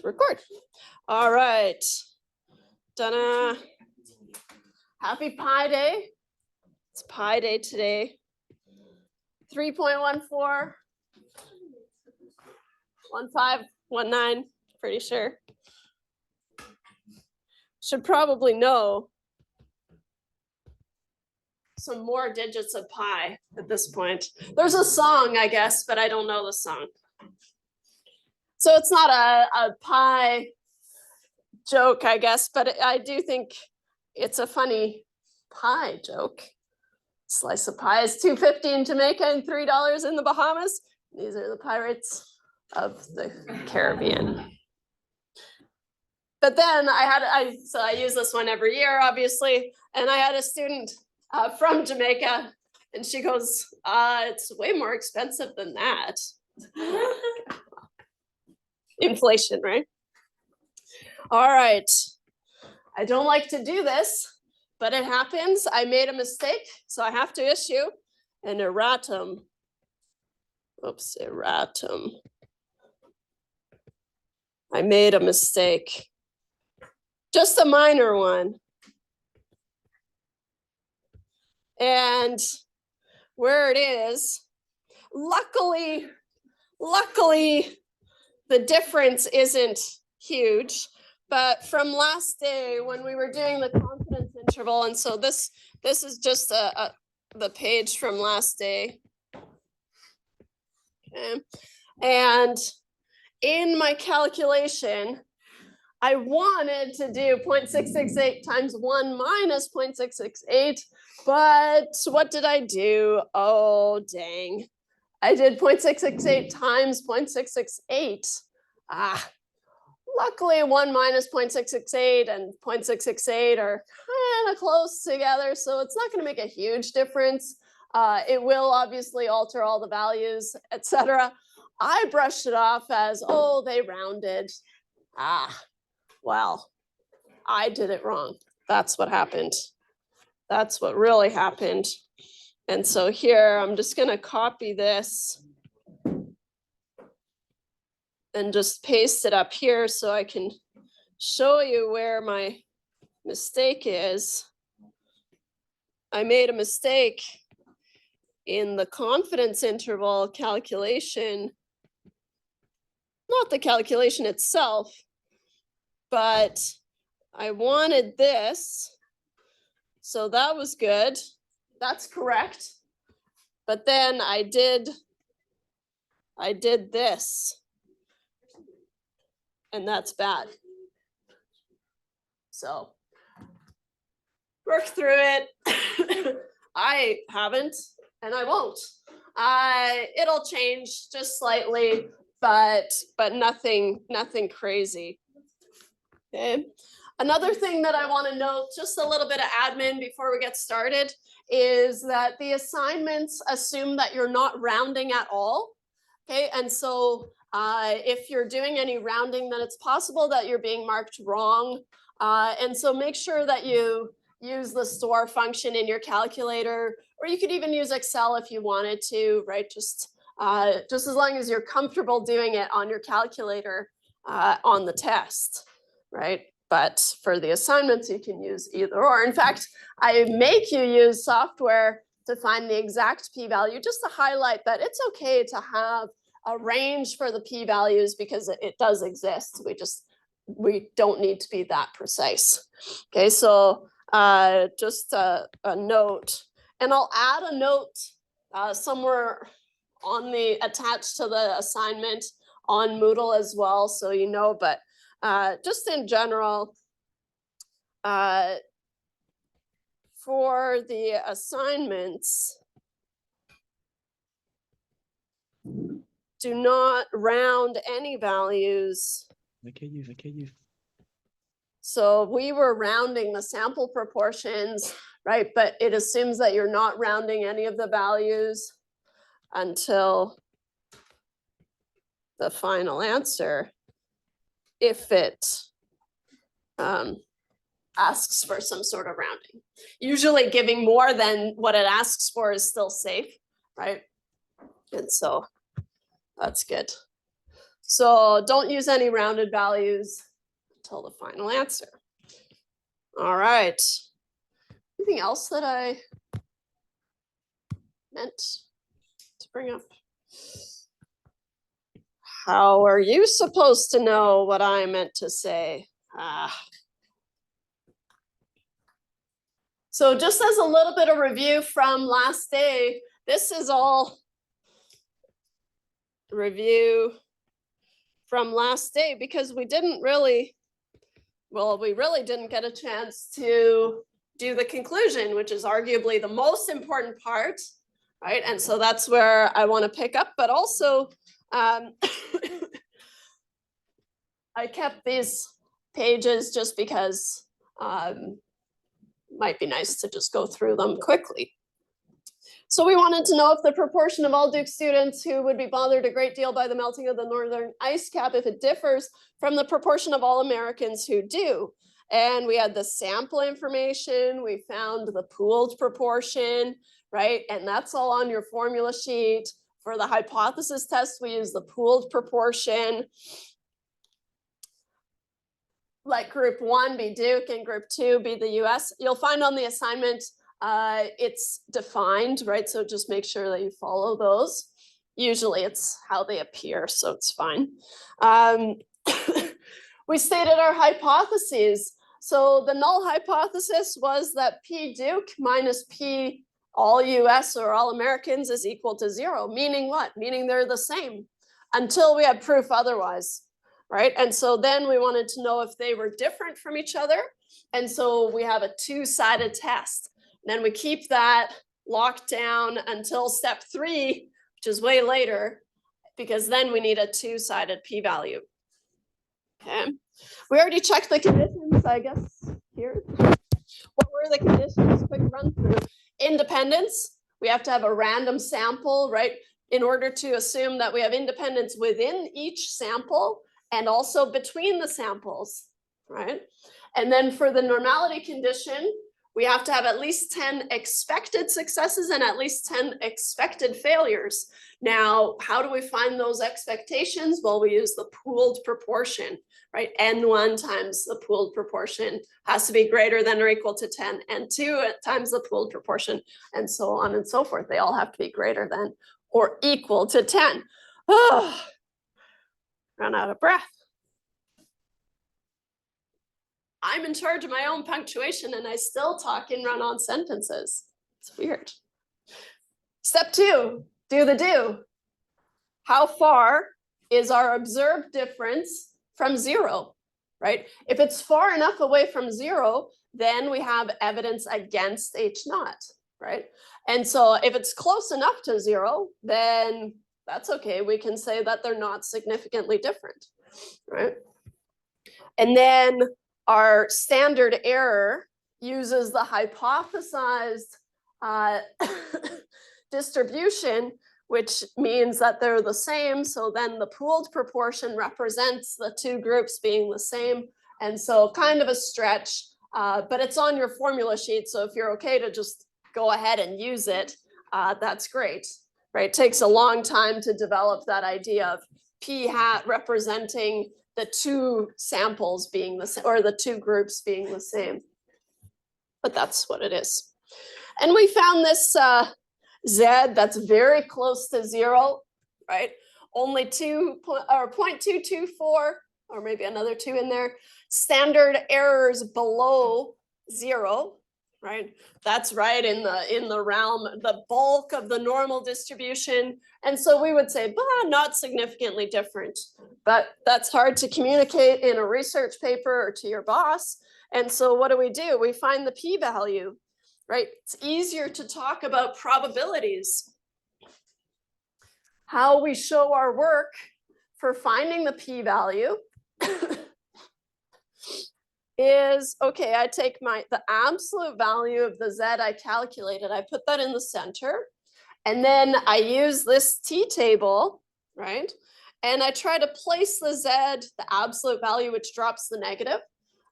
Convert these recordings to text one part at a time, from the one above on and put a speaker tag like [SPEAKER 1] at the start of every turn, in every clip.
[SPEAKER 1] record. All right. Donna. Happy Pi Day. It's Pi Day today. 3.14. 1519, pretty sure. Should probably know some more digits of pi at this point. There's a song, I guess, but I don't know the song. So it's not a pi joke, I guess, but I do think it's a funny pie joke. Slice of pie is $2.50 in Jamaica and $3 in the Bahamas. These are the pirates of the Caribbean. But then I use this one every year, obviously, and I had a student from Jamaica, and she goes, it's way more expensive than that. Inflation, right? All right. I don't like to do this, but it happens. I made a mistake, so I have to issue an erratum. Oops, erratum. I made a mistake. Just a minor one. And where it is, luckily, the difference isn't huge. But from last day when we were doing the confidence interval, and so this is just the page from last day. Okay. And in my calculation, I wanted to do 0.668 times 1 minus 0.668, but what did I do? Oh, dang. I did 0.668 times 0.668. Luckily 1 minus 0.668 and 0.668 are kind of close together, so it's not going to make a huge difference. It will obviously alter all the values, etc. I brushed it off as, oh, they rounded. Well, I did it wrong. That's what happened. That's what really happened. And so here, I'm just going to copy this and just paste it up here so I can show you where my mistake is. I made a mistake in the confidence interval calculation, not the calculation itself, but I wanted this, so that was good. That's correct. But then I did this, and that's bad. So work through it. I haven't, and I won't. It'll change just slightly, but nothing crazy. Okay. Another thing that I want to note, just a little bit of admin before we get started, is that the assignments assume that you're not rounding at all. Okay, and so if you're doing any rounding, then it's possible that you're being marked wrong. And so make sure that you use the store function in your calculator, or you could even use Excel if you wanted to, right? Just as long as you're comfortable doing it on your calculator on the test, right? But for the assignments, you can use either or. In fact, I make you use software to find the exact p-value, just to highlight that it's okay to have a range for the p-values because it does exist. We don't need to be that precise. Okay, so just a note, and I'll add a note somewhere on attached to the assignment on Moodle as well, so you know, but just in general, for the assignments, do not round any values.
[SPEAKER 2] Okay.
[SPEAKER 1] So we were rounding the sample proportions, right? But it assumes that you're not rounding any of the values until the final answer, if it asks for some sort of rounding. Usually giving more than what it asks for is still safe, right? And so that's good. So don't use any rounded values until the final answer. All right. Anything else that I meant to bring up? How are you supposed to know what I meant to say? So just as a little bit of review from last day, this is all review from last day because we really didn't get a chance to do the conclusion, which is arguably the most important part, right? And so that's where I want to pick up, but also I kept these pages just because might be nice to just go through them quickly. So we wanted to know if the proportion of all Duke students who would be bothered a great deal by the melting of the northern ice cap, if it differs from the proportion of all Americans who do. And we had the sample information, we found the pooled proportion, right? And that's all on your formula sheet. For the hypothesis test, we use the pooled proportion. Let group 1 be Duke and group 2 be the US. You'll find on the assignment, it's defined, right? So just make sure that you follow those. Usually it's how they appear, so it's fine. We stated our hypotheses. So the null hypothesis was that P Duke minus P all US or all Americans is equal to 0, meaning what? Meaning they're the same until we have proof otherwise, right? And so then we wanted to know if they were different from each other. And so we have a two-sided test. And then we keep that locked down until step 3, which is way later, because then we need a two-sided p-value. Okay, we already checked the conditions, I guess, here. What were the conditions? Quick run through. Independence, we have to have a random sample, right? In order to assume that we have independence within each sample and also between the samples, right? And then for the normality condition, we have to have at least 10 expected successes and at least 10 expected failures. Now, how do we find those expectations? Well, we use the pooled proportion, right? N1 times the pooled proportion has to be greater than or equal to 10, and 2 times the pooled proportion, and so on and so forth. They all have to be greater than or equal to 10. Oh, run out of breath. I'm in charge of my own punctuation and I still talk in run-on sentences. It's weird. Step 2, do the do. How far is our observed difference from 0, right? If it's far enough away from 0, then we have evidence against H naught, right? And so if it's close enough to 0, then that's okay. We can say that they're not significantly different, right? And then our standard error uses the hypothesized distribution, which means that they're the same. So then the pooled proportion represents the two groups being the same. And so kind of a stretch, but it's on your formula sheet. So if you're okay to just go ahead and use it, that's great, right? It takes a long time to develop that idea of P hat representing the two samples being the same, or the two groups being the same. But that's what it is. And we found this Z that's very close to 0, right? Only 0.224, or maybe another 2 in there. Standard errors below 0, right? That's right in the realm, the bulk of the normal distribution. And so we would say, not significantly different, but that's hard to communicate in a research paper or to your boss. And so what do? We find the p-value, right? It's easier to talk about probabilities. How we show our work for finding the p-value is, okay, I take the absolute value of the Z I calculated, I put that in the center, and then I use this t-table, right? And I try to place the Z, the absolute value, which drops the negative,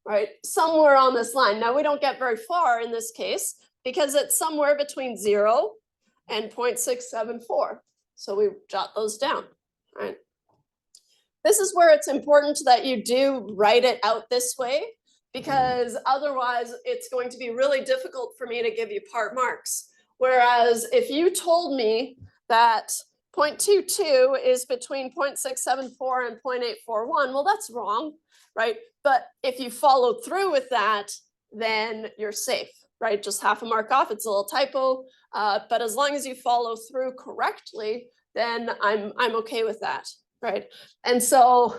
[SPEAKER 1] right? Somewhere on this line. Now we don't get very far in this case because it's somewhere between 0 and 0.674. So we jot those down, right? This is where it's important that you do write it out this way, because otherwise it's going to be really difficult for me to give you part marks. Whereas if you told me that 0.22 is between 0.674 and 0.841, well, that's wrong, right? But if you follow through with that, then you're safe, right? Just half a mark off, it's a little typo. But as long as you follow through correctly, then I'm okay with that, right? And so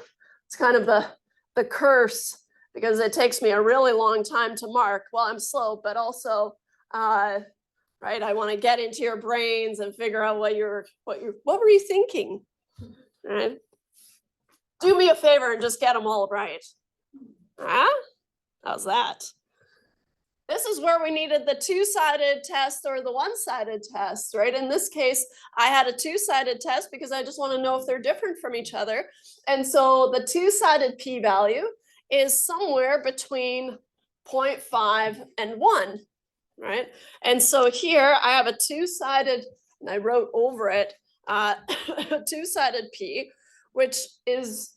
[SPEAKER 1] it's kind of the curse, because it takes me a really long time to mark. Well, I'm slow, but also, right, I want to get into your brains and figure out what were you thinking, right? Do me a favor and just get them all right. Huh? How's that? This is where we needed the two-sided test or the one-sided test, right? In this case, I had a two-sided test because I just want to know if they're different from each other. And so the two-sided p-value is somewhere between 0.5 and 1, right? And so here I have a two-sided, and I wrote over it, a two-sided p, which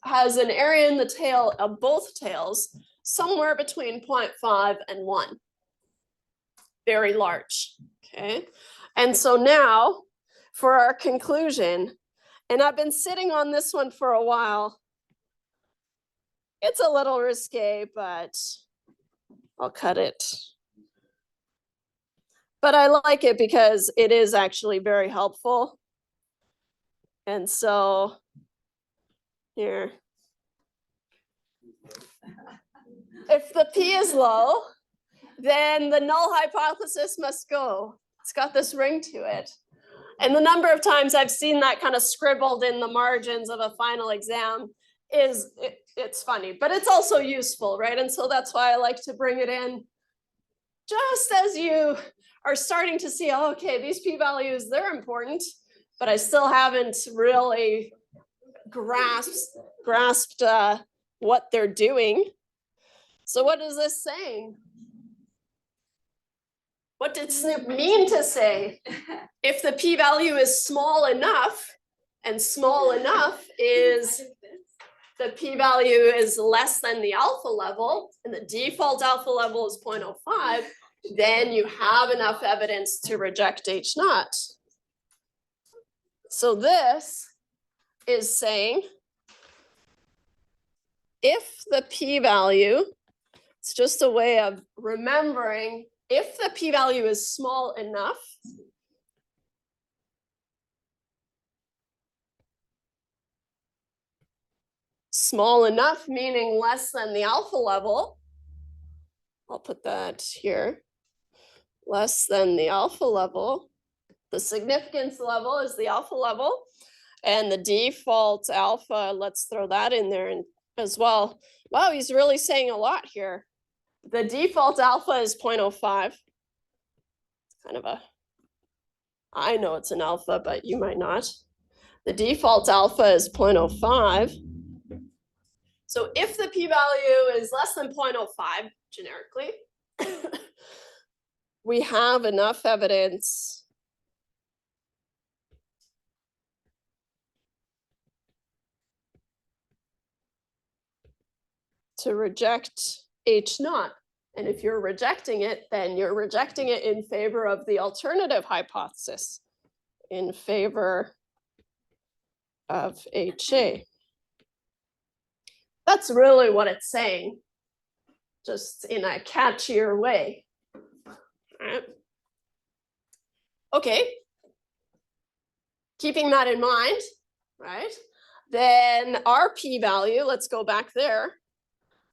[SPEAKER 1] has an area in the tail of both tails somewhere between 0.5 and 1. Very large, okay? And so now for our conclusion, and I've been sitting on this one for a while. It's a little risque, but I'll cut it. But I like it because it is actually very helpful. And so here, if the p is low, then the null hypothesis must go. It's got this ring to it. And the number of times I've seen that kind of scribbled in the margins of a final exam it's funny, but it's also useful, right? And so that's why I like to bring it in just as you are starting to see, oh, okay, these p-values, they're important, but I still haven't really grasped what they're doing. So what is this saying? What did Snoop mean to say? If the p-value is small enough, and small enough is the p-value is less than the alpha level, and the default alpha level is 0.05, then you have enough evidence to reject H naught. So this is saying if the p-value, it's just a way of remembering, if the p-value is small enough, small enough meaning less than the alpha level, I'll put that here, less than the alpha level, the significance level is the alpha level, and the default alpha, let's throw that in there as well. Wow, he's really saying a lot here. The default alpha is 0.05. It's kind of I know it's an alpha, but you might not. The default alpha is 0.05. So if the p-value is less than 0.05, generically, we have enough evidence to reject H naught. And if you're rejecting it, then you're rejecting it in favor of the alternative hypothesis, in favor of HA. That's really what it's saying, just in a catchier way. All right. Okay. Keeping that in mind, right? Then our p-value, let's go back there.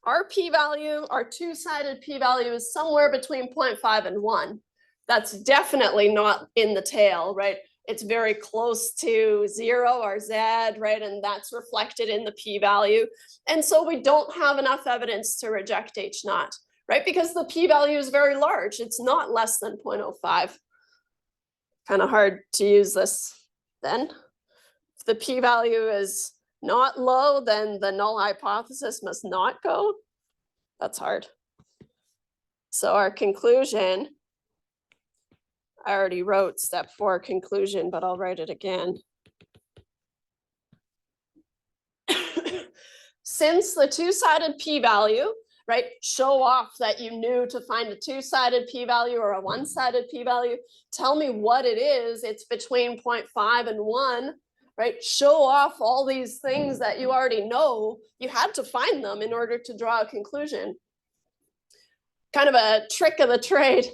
[SPEAKER 1] Our p-value, our two-sided p-value is somewhere between 0.5 and 1. That's definitely not in the tail, right? It's very close to 0 or Z, right? And that's reflected in the p-value. And so we don't have enough evidence to reject H naught, right? Because the p-value is very large. It's not less than 0.05. Kind of hard to use this then. If the p-value is not low, then the null hypothesis must not go. That's hard. So our conclusion, I already wrote step 4 conclusion, but I'll write it again. since the two-sided p-value, right, show off that you knew to find a two-sided p-value or a one-sided p-value, tell me what it is, it's between 0.5 and 1, right? Show off all these things that you already know. You had to find them in order to draw a conclusion. Kind of a trick of the trade.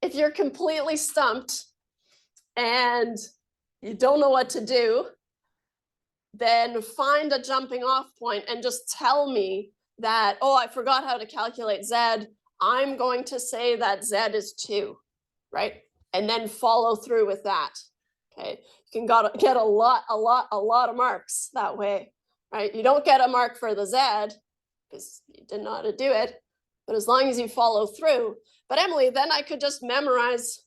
[SPEAKER 1] If you're completely stumped and you don't know what to do, then find a jumping off point and just tell me that, oh, I forgot how to calculate Z. I'm going to say that Z is 2, right? And then follow through with that. Okay, you can get a lot of marks that way, right? You don't get a mark for the Z because you didn't know how to do it, but as long as you follow through. But Emily, then I could just memorize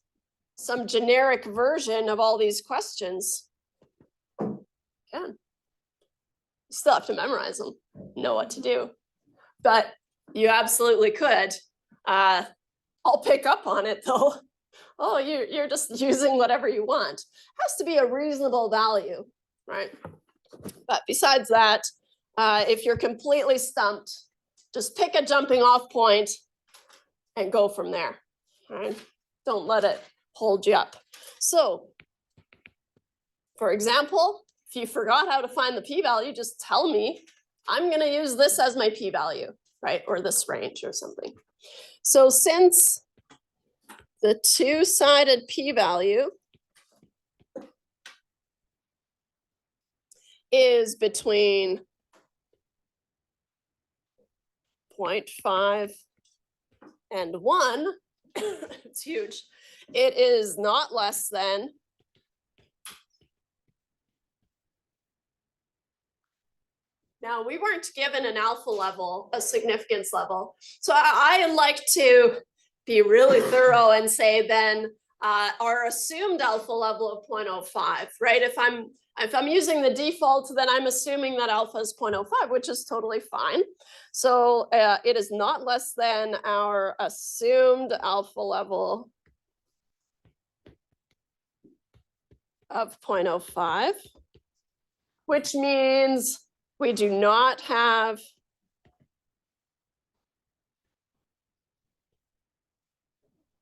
[SPEAKER 1] some generic version of all these questions. Yeah. You still have to memorize them, know what to do, but you absolutely could. I'll pick up on it though. Oh, you're just using whatever you want. It has to be a reasonable value, right? But besides that, if you're completely stumped, just pick a jumping off point and go from there, right? Don't let it hold you up. So, for example, if you forgot how to find the p-value, just tell me, I'm going to use this as my p-value, right? Or this range or something. So since the two-sided p-value is between 0.5 and 1, it's huge. It is not less than Now, we weren't given an alpha level, a significance level. So I like to be really thorough and say then our assumed alpha level of 0.05, right? If I'm using the default, then I'm assuming that alpha is 0.05, which is totally fine. So it is not less than our assumed alpha level of 0.05, which means we do not have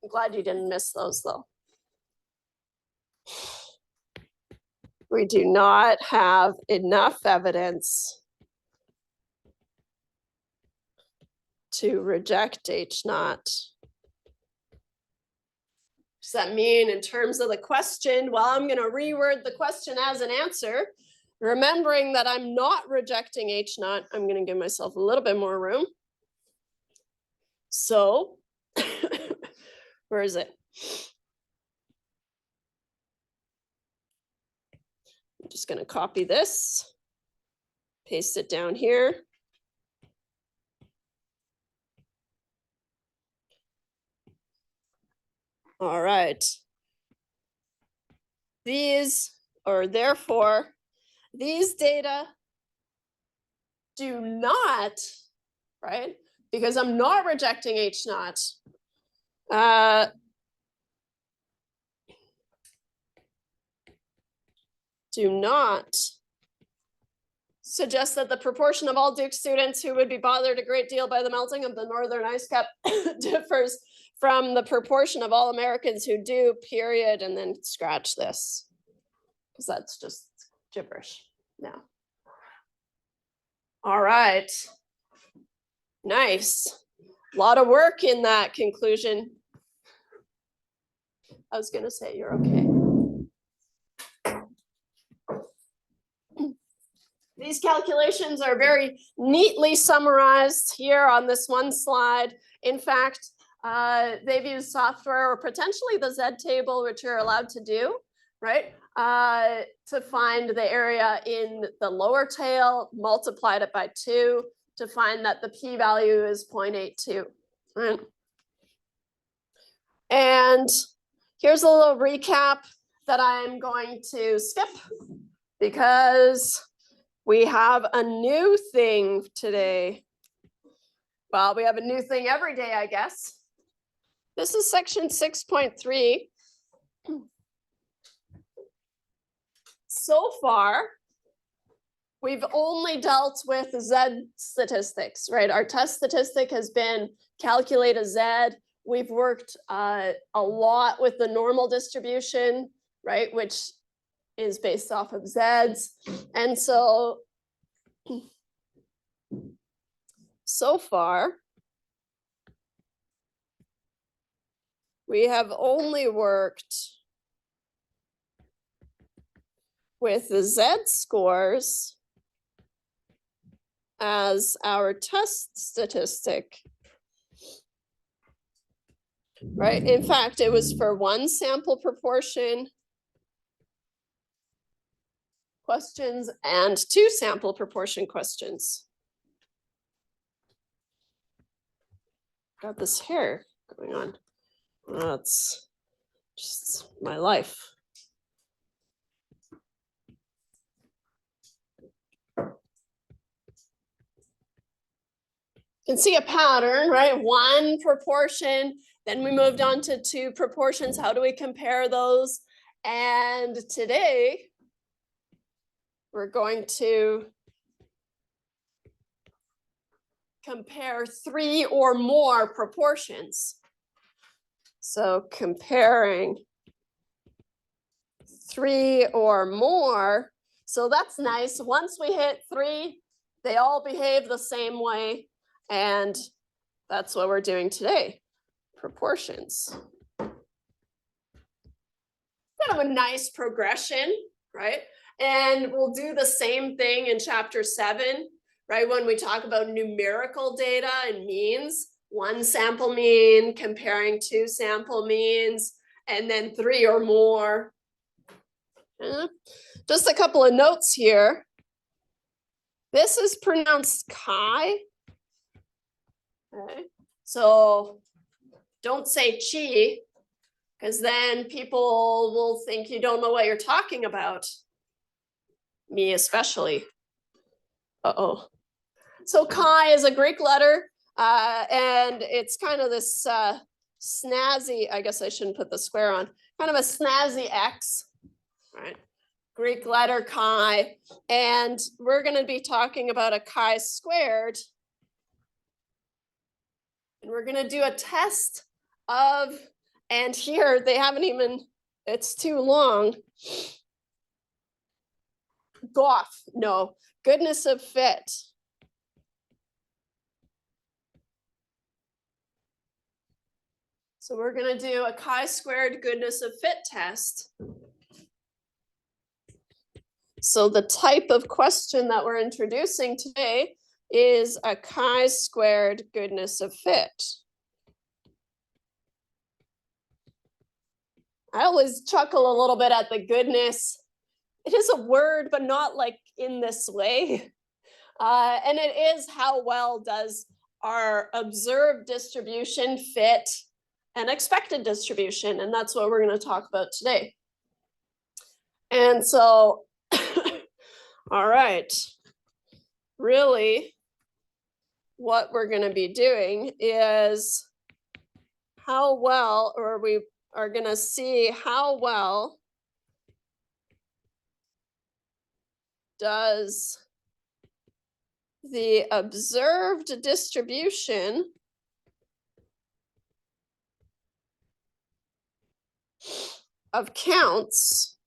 [SPEAKER 1] I'm glad you didn't miss those though. We do not have enough evidence to reject H naught. Does that mean in terms of the question? Well, I'm going to reword the question as an answer. Remembering that I'm not rejecting H naught, I'm going to give myself a little bit more room. So, where is it? I'm just going to copy this, paste it down here. All right. Therefore, these data do not, right? Because I'm not rejecting H naught. Do not suggest that the proportion of all Duke students who would be bothered a great deal by the melting of the northern ice cap differs from the proportion of all Americans who do, period, and then scratch this, because that's just gibberish now. All right. Nice. A lot of work in that conclusion. I was going to say you're okay. These calculations are very neatly summarized here on this one slide. In fact, they've used software or potentially the Z table, which you're allowed to do, right? To find the area in the lower tail, multiplied it by 2 to find that the p-value is 0.82. Right? And here's a little recap that I'm going to skip because we have a new thing today. Well, we have a new thing every day, I guess. This is section 6.3. So far, we've only dealt with Z statistics, right? Our test statistic has been calculate a Z. We've worked a lot with the normal distribution, right? Which is based off of Z's. And so far, we have only worked with the Z scores as our test statistic, right? In fact, it was for one sample proportion questions and two sample proportion questions. Got this hair going on. That's just my life. You can see a pattern, right? One proportion, then we moved on to two proportions. How do we compare those? And today, we're going to compare three or more proportions. So comparing three or more. So that's nice. Once we hit three, they all behave the same way. And that's what we're doing today, proportions. Kind of a nice progression, right? And we'll do the same thing in chapter 7, right? When we talk about numerical data and means, one sample mean comparing two sample means, and then three or more. Just a couple of notes here. This is pronounced chi. Okay. So don't say chi, because then people will think you don't know what you're talking about. Me especially. Uh-oh. So chi is a Greek letter, and it's kind of this snazzy, I guess I shouldn't put the square on, kind of a snazzy X, right? Greek letter chi, and we're going to be talking about a chi squared. And we're going to do a test of, and here they haven't even, it's too long. GOF, no, goodness of fit. So we're going to do a chi-squared goodness of fit test. So the type of question that we're introducing today is a chi-squared goodness of fit. I always chuckle a little bit at the goodness. It is a word, but not like in this way. And it is how well does our observed distribution fit an expected distribution, and that's what we're going to talk about today. And so, all right, really what we're going to be doing is how well, or we are going to see how well does the observed distribution of counts,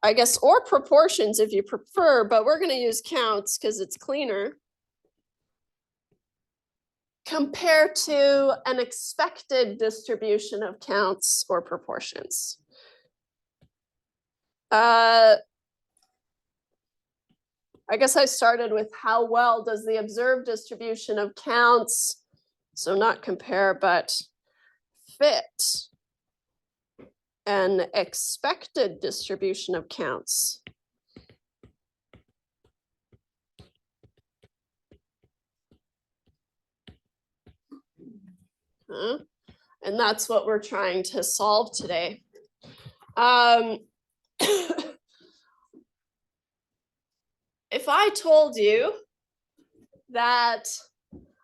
[SPEAKER 1] I guess, or proportions if you prefer, but we're going to use counts because it's cleaner, compared to an expected distribution of counts or proportions. I guess I started with how well does the observed distribution of counts, so not compare, but fit an expected distribution of counts. And that's what we're trying to solve today. If I told you that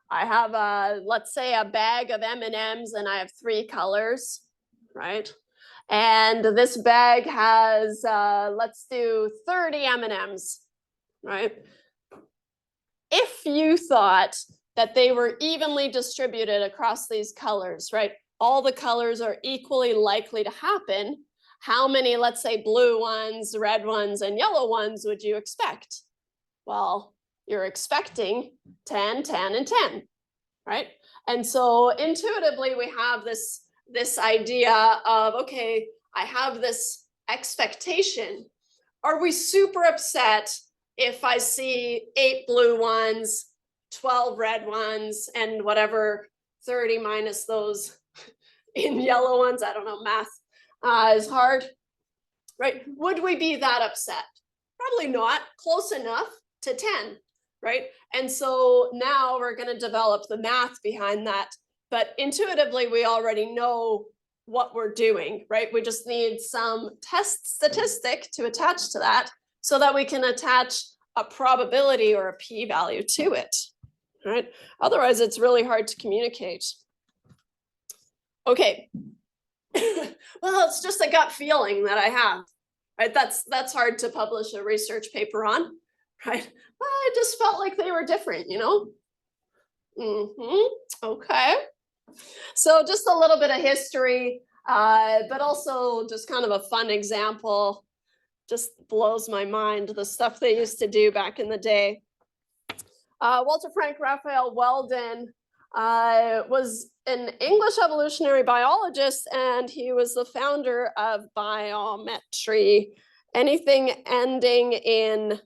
[SPEAKER 1] I have a, let's say, a bag of M&Ms and I have 3 colors, right? And this bag has, let's do 30 M&Ms, right? If you thought that they were evenly distributed across these colors, right? All the colors are equally likely to happen. How many, let's say, blue ones, red ones, and yellow ones would you expect? Well, you're expecting 10, 10, and 10, right? And so intuitively, we have this idea of, okay, I have this expectation. Are we super upset if I see 8 blue ones, 12 red ones, and whatever 30 minus those in yellow ones? I don't know, math is hard, right? Would we be that upset? Probably not. Close enough to 10, right? And so now we're going to develop the math behind that. But intuitively, we already know what we're doing, right? We just need some test statistic to attach to that so that we can attach a probability or a p-value to it, right? Otherwise, it's really hard to communicate. Okay. Well, it's just a gut feeling that I have, right? That's hard to publish a research paper on, right? Well, I just felt like they were different, you know? Okay. So just a little bit of history, but also just kind of a fun example. Just blows my mind, the stuff they used to do back in the day. Walter Frank Raphael Weldon was an English evolutionary biologist, and he was the founder of biometry. Anything ending in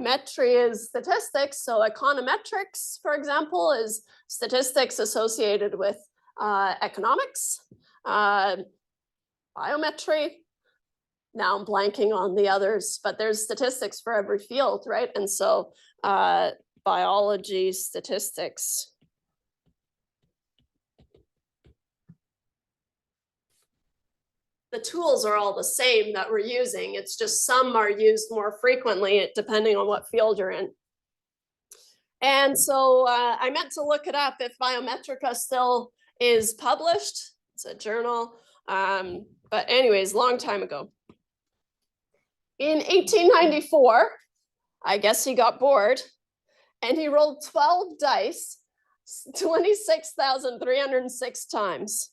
[SPEAKER 1] metry is statistics. So econometrics, for example, is statistics associated with economics. Biometry, now I'm blanking on the others, but there's statistics for every field, right? And so biology, statistics. The tools are all the same that we're using. It's just some are used more frequently depending on what field you're in. And so I meant to look it up if Biometrica still is published. It's a journal. But anyways, long time ago. In 1894, I guess he got bored and he rolled 12 dice 26,306 times.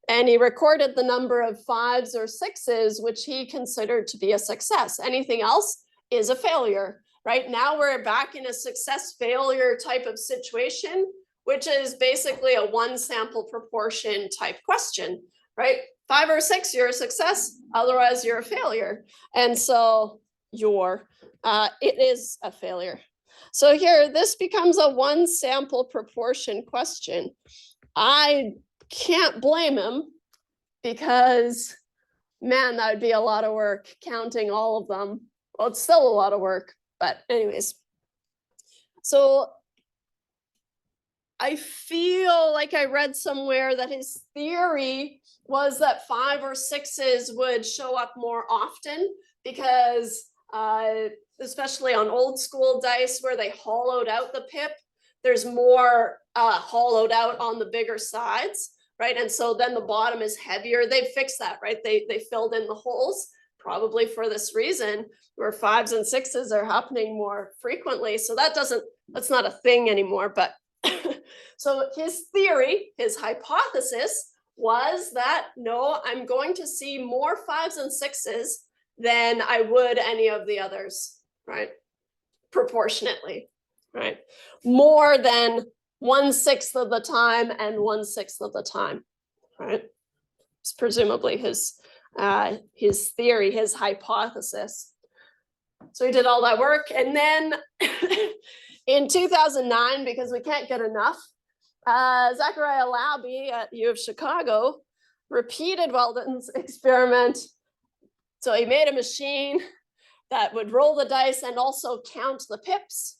[SPEAKER 1] And he recorded the number of 5s or 6s, which he considered to be a success. Anything else is a failure, right? Now we're back in a success failure type of situation, which is basically a one sample proportion type question, right? 5 or 6, you're a success. Otherwise, you're a failure. And so it is a failure. So here, this becomes a one sample proportion question. I can't blame him because, man, that would be a lot of work counting all of them. Well, it's still a lot of work, but anyways. So I feel like I read somewhere that his theory was that 5 or 6s would show up more often because especially on old school dice where they hollowed out the pip, there's more hollowed out on the bigger sides, right? And so then the bottom is heavier. They fixed that, right? They filled in the holes probably for this reason, where 5s and 6s are happening more frequently. So that's not a thing anymore. But so his theory, his hypothesis was that, no, I'm going to see more 5s and 6s than I would any of the others, right? Proportionately, right? More than 1/6 of the time and 1/6 of the time, right? It's presumably his theory, his hypothesis. So he did all that work. And then in 2009, because we can't get enough, Zachariah Labbe at U of Chicago repeated Weldon's experiment. So he made a machine that would roll the dice and also count the pips.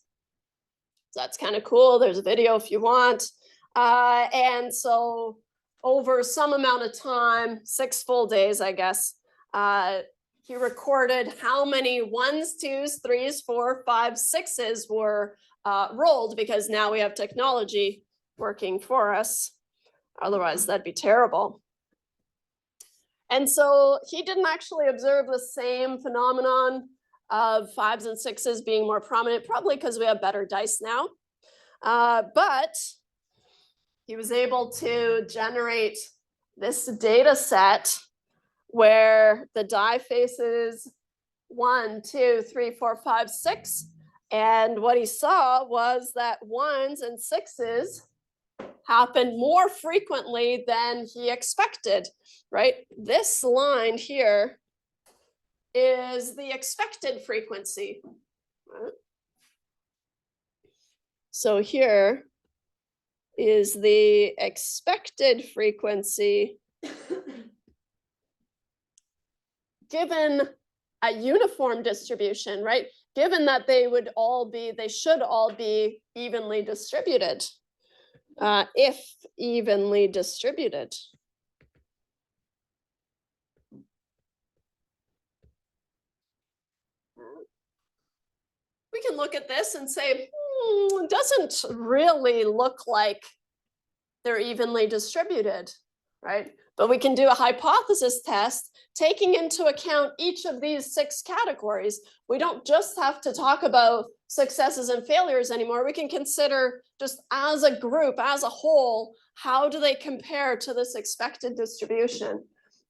[SPEAKER 1] So that's kind of cool. There's a video if you want. And so over some amount of time, 6 full days, I guess, he recorded how many 1s, 2s, 3s, 4, 5, 6s were rolled, because now we have technology working for us. Otherwise, that'd be terrible. And so he didn't actually observe the same phenomenon of 5s and 6s being more prominent, probably because we have better dice now. But he was able to generate this data set where the die faces 1, 2, 3, 4, 5, 6. And what he saw was that 1s and 6s happened more frequently than he expected, right? This line here is the expected frequency. Right? So here is the expected frequency given a uniform distribution, right? Given that they should all be evenly distributed, if evenly distributed. We can look at this and say, it doesn't really look like they're evenly distributed, right? But we can do a hypothesis test taking into account each of these 6 categories. We don't just have to talk about successes and failures anymore. We can consider just as a group, as a whole, how do they compare to this expected distribution,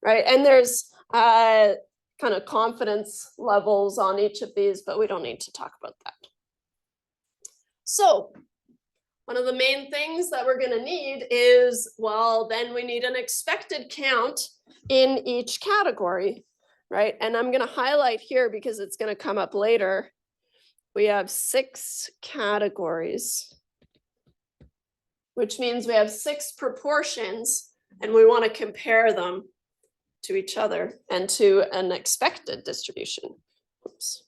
[SPEAKER 1] right? And there's kind of confidence levels on each of these, but we don't need to talk about that. So one of the main things that we're going to need is, well, then we need an expected count in each category, right? And I'm going to highlight here because it's going to come up later. We have 6 categories, which means we have 6 proportions, and we want to compare them to each other and to an expected distribution. Oops.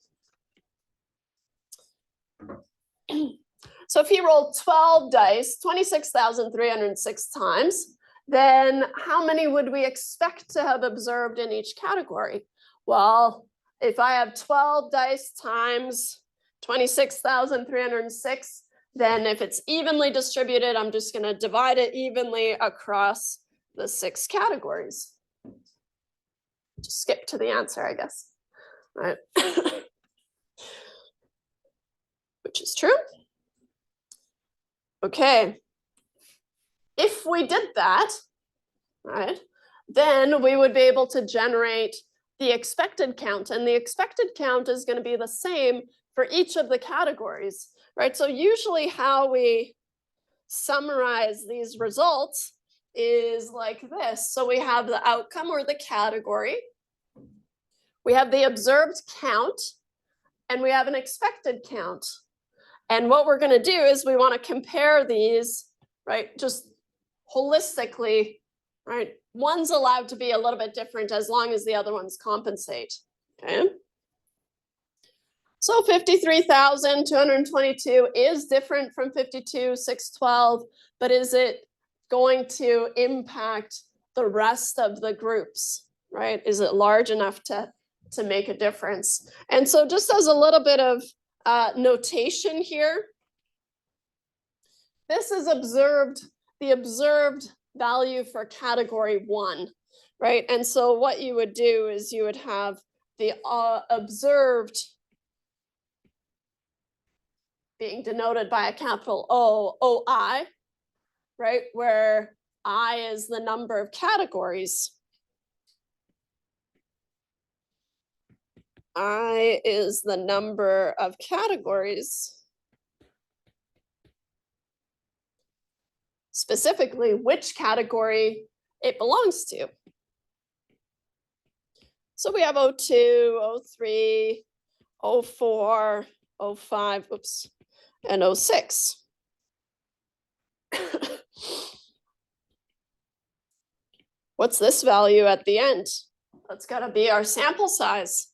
[SPEAKER 1] So if he rolled 12 dice, 26,306 times, then how many would we expect to have observed in each category? Well, if I have 12 dice times 26,306, then if it's evenly distributed, I'm just going to divide it evenly across the 6 categories. Just skip to the answer, I guess. Right. Which is true. Okay. If we did that, right, then we would be able to generate the expected count, and the expected count is going to be the same for each of the categories, right? So usually how we summarize these results is like this. So we have the outcome or the category, we have the observed count, and we have an expected count. And what we're going to do is we want to compare these, right, just holistically, right? One's allowed to be a little bit different as long as the other ones compensate, okay? So 53,222 is different from 52,612, but is it going to impact the rest of the groups, right? Is it large enough to make a difference? And so just as a little bit of notation here, this is the observed value for category 1, right? And so what you would do is you would have the observed being denoted by a capital O, OI, right? Where I is the number of categories. I is the number of categories. Specifically, which category it belongs to. So we have 02, 03, 04, 05, oops, and 06. What's this value at the end? That's got to be our sample size,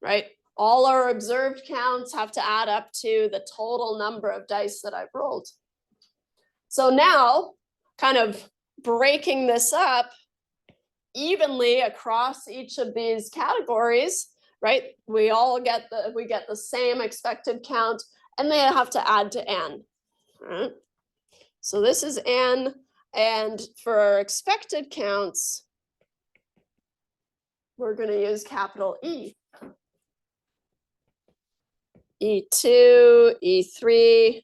[SPEAKER 1] right? All our observed counts have to add up to the total number of dice that I've rolled. So now, kind of breaking this up evenly across each of these categories, right? We get the same expected count, and they have to add to n. Right? So this is n, and for our expected counts, we're going to use capital E. E2, E3,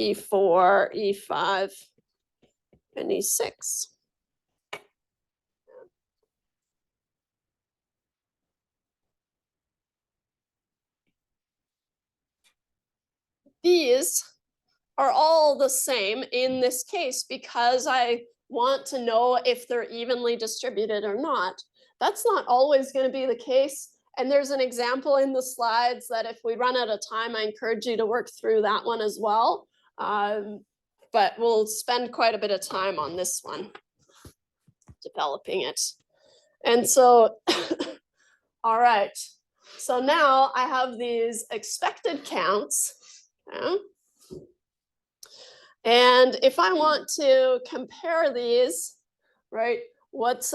[SPEAKER 1] E4, E5, and E6. These are all the same in this case because I want to know if they're evenly distributed or not. That's not always going to be the case. And there's an example in the slides that if we run out of time, I encourage you to work through that one as well. But we'll spend quite a bit of time on this one, developing it. And so, all right. So now I have these expected counts. Okay? And if I want to compare these, right, what's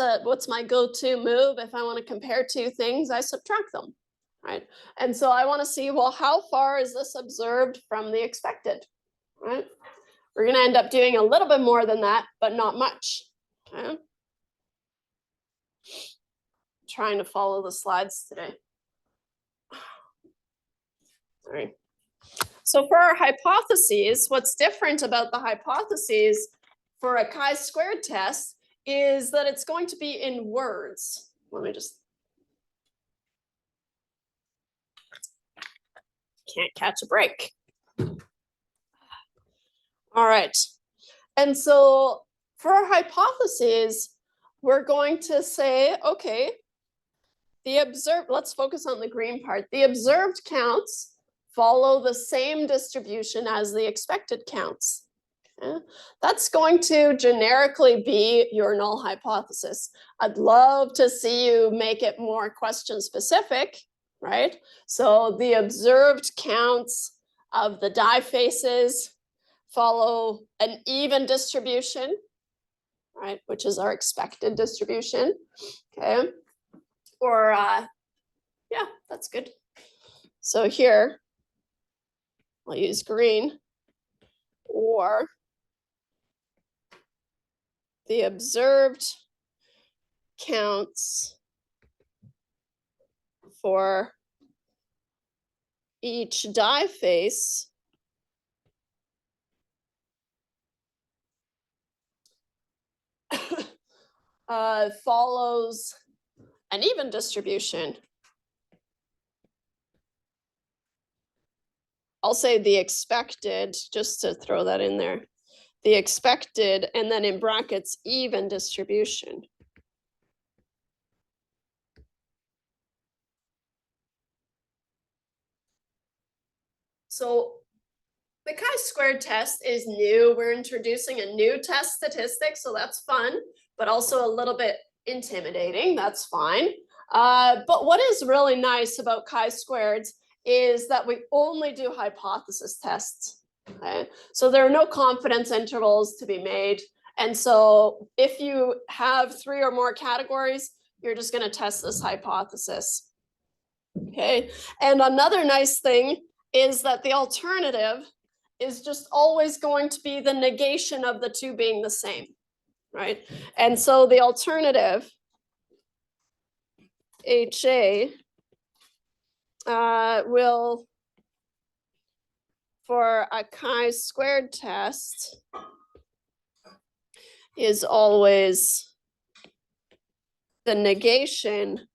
[SPEAKER 1] my go-to move? If I want to compare two things, I subtract them, right? And so I want to see, well, how far is this observed from the expected, right? We're going to end up doing a little bit more than that, but not much. Okay? Trying to follow the slides today. All right. So for our hypotheses, what's different about the hypotheses for a chi-squared test is that it's going to be in words. Let me just, can't catch a break. All right. And so for our hypotheses, we're going to say, okay, the observed, let's focus on the green part. The observed counts follow the same distribution as the expected counts. Okay? That's going to generically be your null hypothesis. I'd love to see you make it more question specific, right? So the observed counts of the die faces follow an even distribution, right? Which is our expected distribution, okay? Or, yeah, that's good. So here, I'll use green, or the observed counts for each die face follows an even distribution. I'll say the expected, just to throw that in there. The expected, and then in brackets, even distribution. So the chi-squared test is new. We're introducing a new test statistic, so that's fun, but also a little bit intimidating. That's fine. But what is really nice about chi-squareds is that we only do hypothesis tests. Okay? So there are no confidence intervals to be made. And so if you have 3 or more categories, you're just going to test this hypothesis. Okay. And another nice thing is that the alternative is just always going to be the negation of the two being the same, right? And so the alternative, HA, will, for a chi-squared test, is always the negation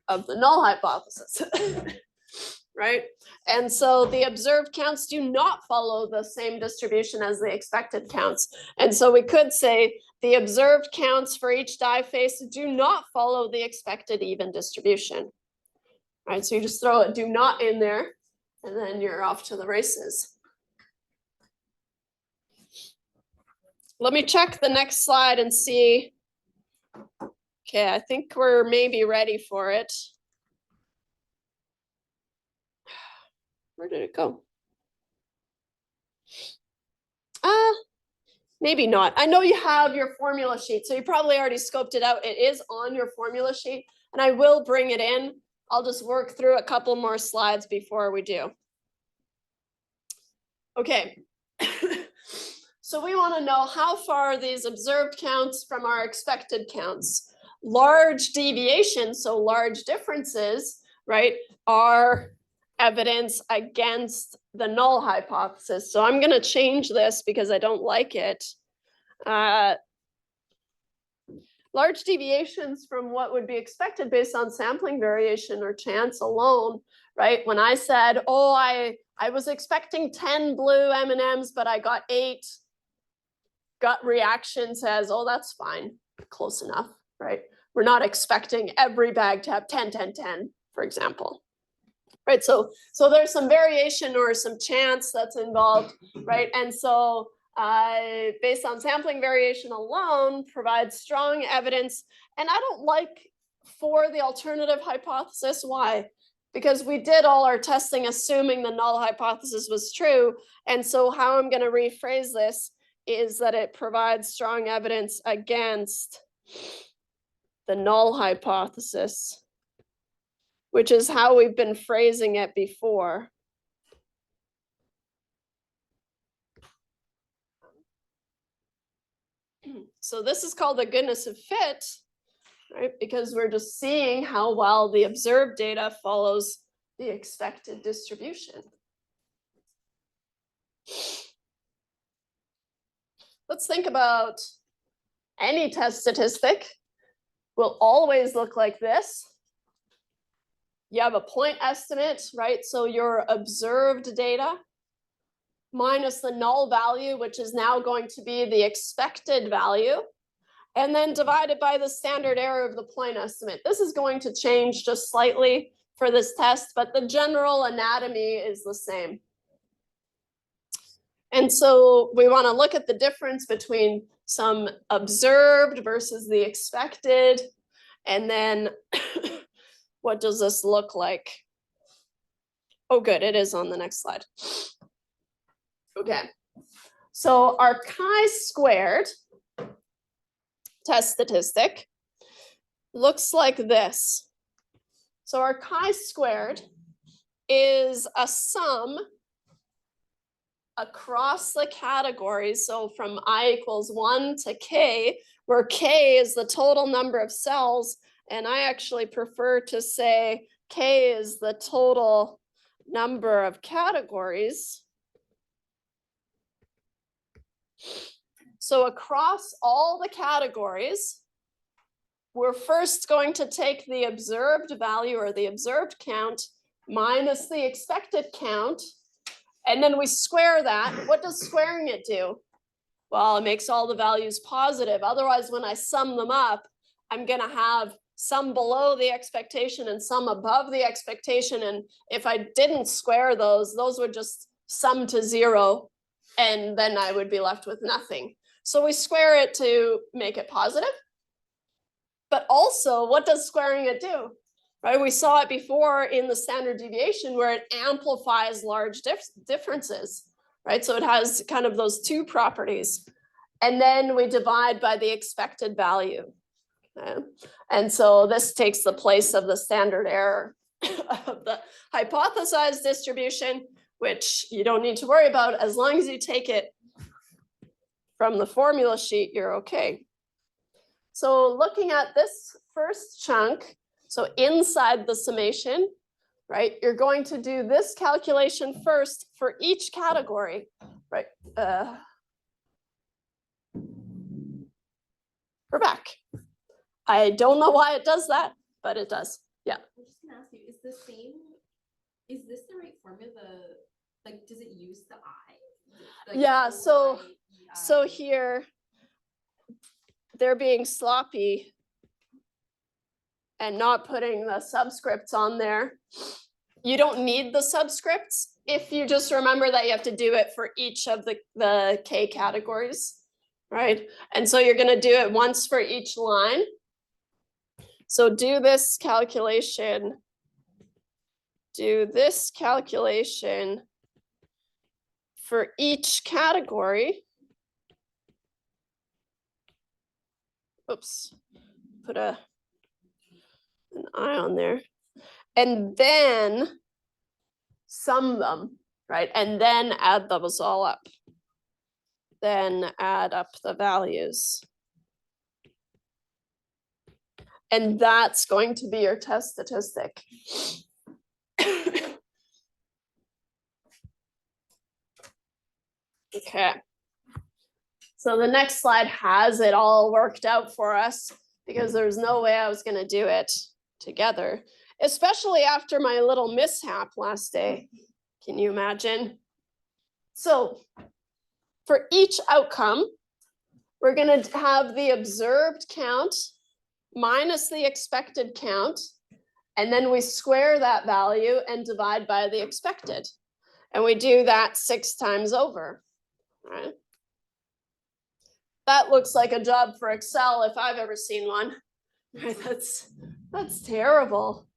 [SPEAKER 1] of the null hypothesis, right? And so the observed counts do not follow the same distribution as the expected counts. And so we could say the observed counts for each die face do not follow the expected even distribution, right? So you just throw a do not in there, and then you're off to the races. Let me check the next slide and see. Okay, I think we're maybe ready for it. Where did it go? Maybe not. I know you have your formula sheet, so you probably already scoped it out. It is on your formula sheet, and I will bring it in. I'll just work through a couple more slides before we do. Okay. So we want to know how far these observed counts from our expected counts. Large deviations, so large differences, right, are evidence against the null hypothesis. So I'm going to change this because I don't like it. Large deviations from what would be expected based on sampling variation or chance alone, right? When I said, oh, I was expecting 10 blue M&Ms, but I got 8, gut reaction says, oh, that's fine, close enough, right? We're not expecting every bag to have 10, 10, 10, for example. Right, so there's some variation or some chance that's involved, right? And so based on sampling variation alone provides strong evidence. And I don't like for the alternative hypothesis. Why? Because we did all our testing assuming the null hypothesis was true. And so how I'm going to rephrase this is that it provides strong evidence against the null hypothesis, which is how we've been phrasing it before. So this is called the goodness of fit, right? Because we're just seeing how well the observed data follows the expected distribution. Let's think about any test statistic will always look like this. You have a point estimate, right? So your observed data minus the null value, which is now going to be the expected value, and then divided by the standard error of the point estimate. This is going to change just slightly for this test, but the general anatomy is the same. And so we want to look at the difference between some observed versus the expected, and then what does this look like? Oh, good, it is on the next slide. Okay, so our chi-squared test statistic looks like this. So our chi-squared is a sum across the categories. So from I equals 1 to k, where k is the total number of cells, and I actually prefer to say k is the total number of categories. So across all the categories, we're first going to take the observed value or the observed count minus the expected count, and then we square that. What does squaring it do? Well, it makes all the values positive. Otherwise, when I sum them up, I'm going to have some below the expectation and some above the expectation. And if I didn't square those would just sum to 0, and then I would be left with nothing. So we square it to make it positive. But also, what does squaring it do? Right? We saw it before in the standard deviation where it amplifies large differences, right? So it has kind of those two properties. And then we divide by the expected value. Okay? And so this takes the place of the standard error of the hypothesized distribution, which you don't need to worry about. As long as you take it from the formula sheet, you're okay. So looking at this first chunk, so inside the summation, right, you're going to do this calculation first for each category, right? We're back. I don't know why it does that, but it does. Yeah.
[SPEAKER 2] I'm just gonna ask you, is this the right formula? Like, does it use the I? Like,
[SPEAKER 1] yeah, so here they're being sloppy and not putting the subscripts on there. You don't need the subscripts if you just remember that you have to do it for each of the K categories, right? And so you're going to do it once for each line. So do this calculation for each category. Oops, put an I on there. And then sum them, right? And then add those all up. then add up the values. And that's going to be your test statistic. Okay. So the next slide has it all worked out for us because there's no way I was going to do it together, especially after my little mishap last day. Can you imagine? So for each outcome, we're going to have the observed count minus the expected count, and then we square that value and divide by the expected. And we do that 6 times over, right? That looks like a job for Excel if I've ever seen one. Right? That's terrible,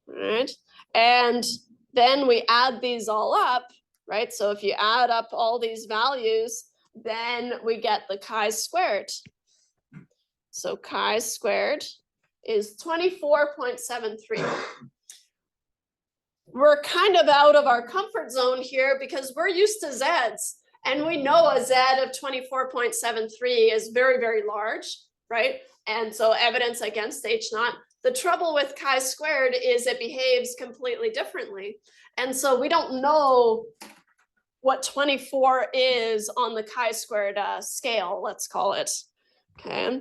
[SPEAKER 1] right? And then we add these all up, right? So if you add up all these values, then we get the chi-squared. So chi-squared is 24.73. We're kind of out of our comfort zone here because we're used to Zs. And we know a Z of 24.73 is very, very large, right? And so evidence against H naught. The trouble with chi-squared is it behaves completely differently. And so we don't know what 24 is on the chi-squared scale, let's call it, okay?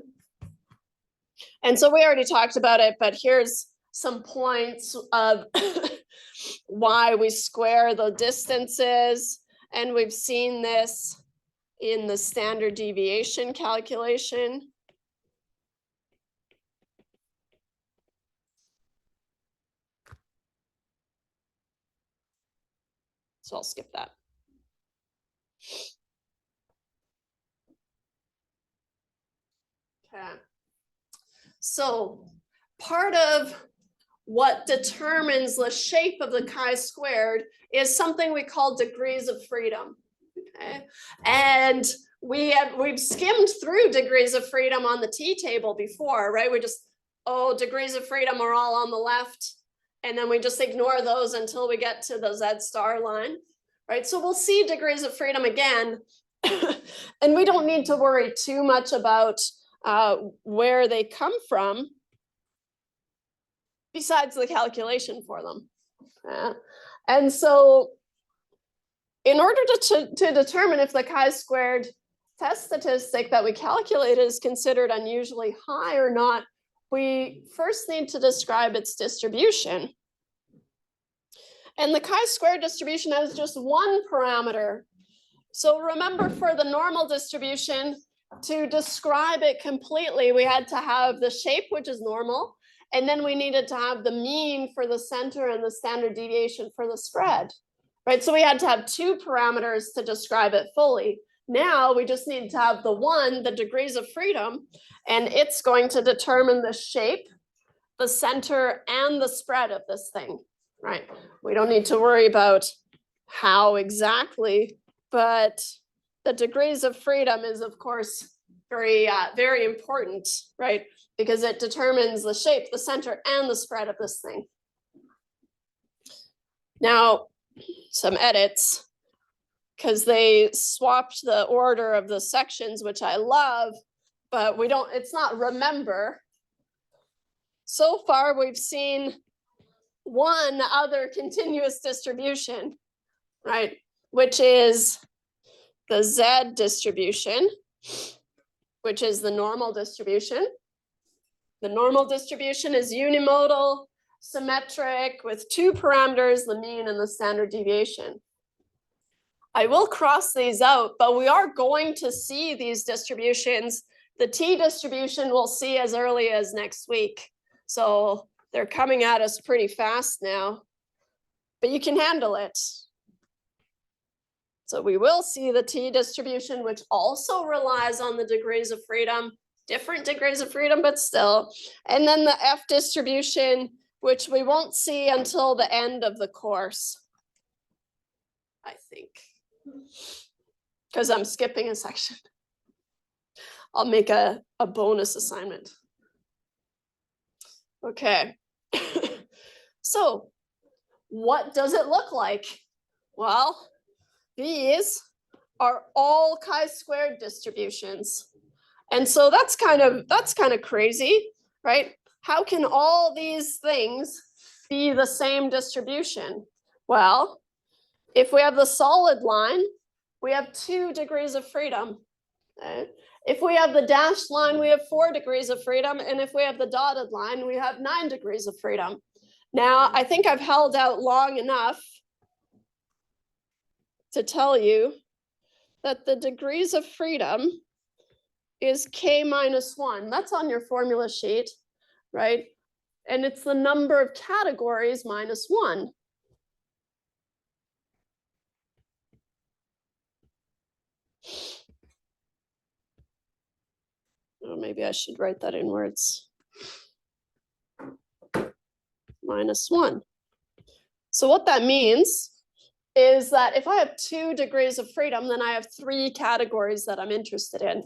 [SPEAKER 1] And so we already talked about it, but here's some points of why we square the distances. And we've seen this in the standard deviation calculation. So I'll skip that. Okay. So part of what determines the shape of the chi-squared is something we call degrees of freedom. Okay. And we've skimmed through degrees of freedom on the t-table before, right? We just, degrees of freedom are all on the left. And then we just ignore those until we get to the Z star line, right? So we'll see degrees of freedom again. And we don't need to worry too much about where they come from, besides the calculation for them. And so in order to determine if the chi-squared test statistic that we calculated is considered unusually high or not, we first need to describe its distribution. And the chi-squared distribution has just one parameter. So remember, for the normal distribution, to describe it completely, we had to have the shape, which is normal, and then we needed to have the mean for the center and the standard deviation for the spread, right? So we had to have 2 parameters to describe it fully. Now we just need to have the one, the degrees of freedom, and it's going to determine the shape, the center, and the spread of this thing, right? We don't need to worry about how exactly, but the degrees of freedom is, of course, very, very important, right? Because it determines the shape, the center, and the spread of this thing. Now, some edits, because they swapped the order of the sections, which I love, but it's not remember. So far, we've seen one other continuous distribution, right? Which is the Z distribution, which is the normal distribution. The normal distribution is unimodal, symmetric, with 2 parameters, the mean and the standard deviation. I will cross these out, but we are going to see these distributions. The T distribution we'll see as early as next week. So they're coming at us pretty fast now, but you can handle it. So we will see the T distribution, which also relies on the degrees of freedom, different degrees of freedom, but still. And then the F distribution, which we won't see until the end of the course, I think, because I'm skipping a section. I'll make a bonus assignment. Okay. So what does it look like? Well, these are all chi-squared distributions. And so that's kind of crazy, right? How can all these things be the same distribution? Well, if we have the solid line, we have 2 degrees of freedom. Okay? If we have the dashed line, we have 4 degrees of freedom. And if we have the dotted line, we have 9 degrees of freedom. Now, I think I've held out long enough to tell you that the degrees of freedom is k minus 1. That's on your formula sheet, right? And it's the number of categories minus 1. Oh, maybe I should write that in words. Minus 1. So what that means is that if I have 2 degrees of freedom, then I have 3 categories that I'm interested in,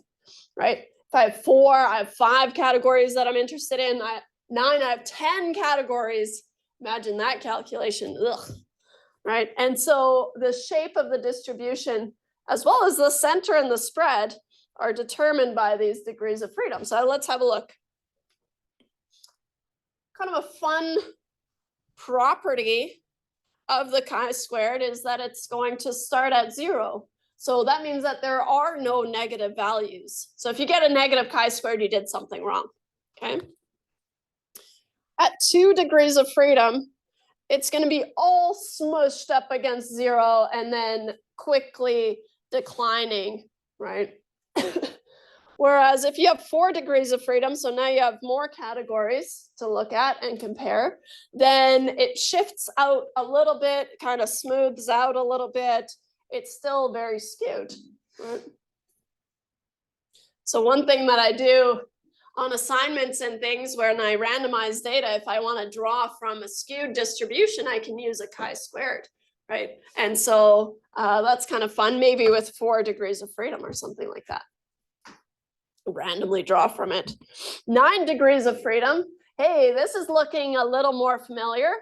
[SPEAKER 1] right? If I have 4, I have 5 categories that I'm interested in. 9, I have 10 categories. Imagine that calculation, ugh, right? And so the shape of the distribution, as well as the center and the spread, are determined by these degrees of freedom. So let's have a look. Kind of a fun property of the chi-squared is that it's going to start at 0. So that means that there are no negative values. So if you get a negative chi-squared, you did something wrong, okay? At 2 degrees of freedom, it's going to be all smushed up against 0 and then quickly declining, right? Whereas if you have 4 degrees of freedom, so now you have more categories to look at and compare, then it shifts out a little bit, kind of smooths out a little bit. It's still very skewed, right? So one thing that I do on assignments and things when I randomize data, if I want to draw from a skewed distribution, I can use a chi-squared, right? And so that's kind of fun, maybe with 4 degrees of freedom or something like that. Randomly draw from it. 9 degrees of freedom. Hey, this is looking a little more familiar,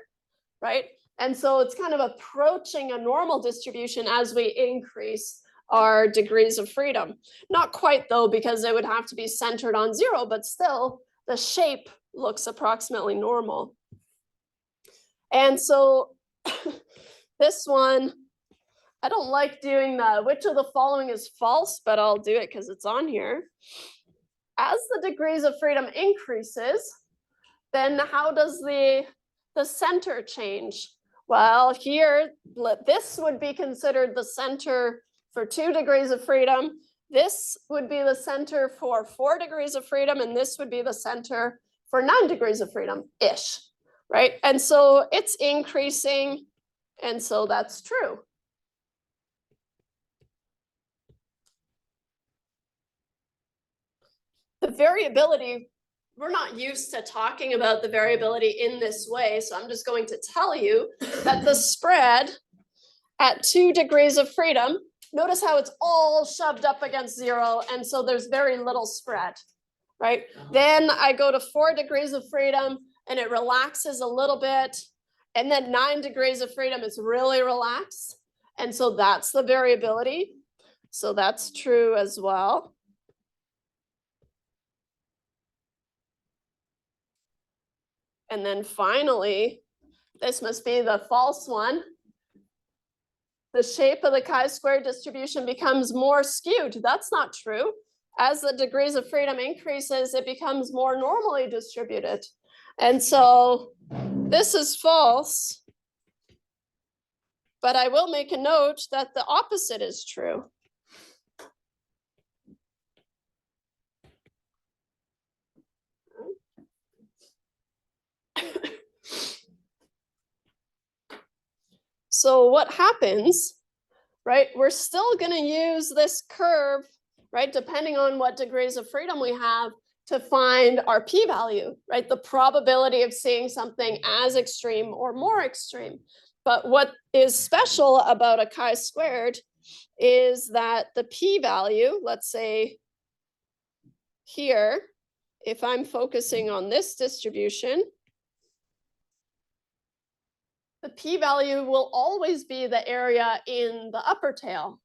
[SPEAKER 1] right? And so it's kind of approaching a normal distribution as we increase our degrees of freedom. Not quite though, because it would have to be centered on 0, but still the shape looks approximately normal. And so this one, I don't like doing the which of the following is false, but I'll do it because it's on here. As the degrees of freedom increases, then how does the center change? Well, here, this would be considered the center for 2 degrees of freedom. This would be the center for 4 degrees of freedom, and this would be the center for 9 degrees of freedom-ish, right? And so it's increasing, and so that's true. The variability, we're not used to talking about the variability in this way, so I'm just going to tell you that the spread at 2 degrees of freedom, notice how it's all shoved up against 0, and so there's very little spread, right? Then I go to 4 degrees of freedom, and it relaxes a little bit, and then 9 degrees of freedom is really relaxed, and so that's the variability. So that's true as well. And then finally, this must be the false one. The shape of the chi-square distribution becomes more skewed. That's not true. As the degrees of freedom increases, it becomes more normally distributed. And so this is false, but I will make a note that the opposite is true. So what happens, right? We're still going to use this curve, right? Depending on what degrees of freedom we have to find our p-value, right? The probability of seeing something as extreme or more extreme. But what is special about a chi-squared is that the p-value, let's say here, if I'm focusing on this distribution, the p-value will always be the area in the upper tail.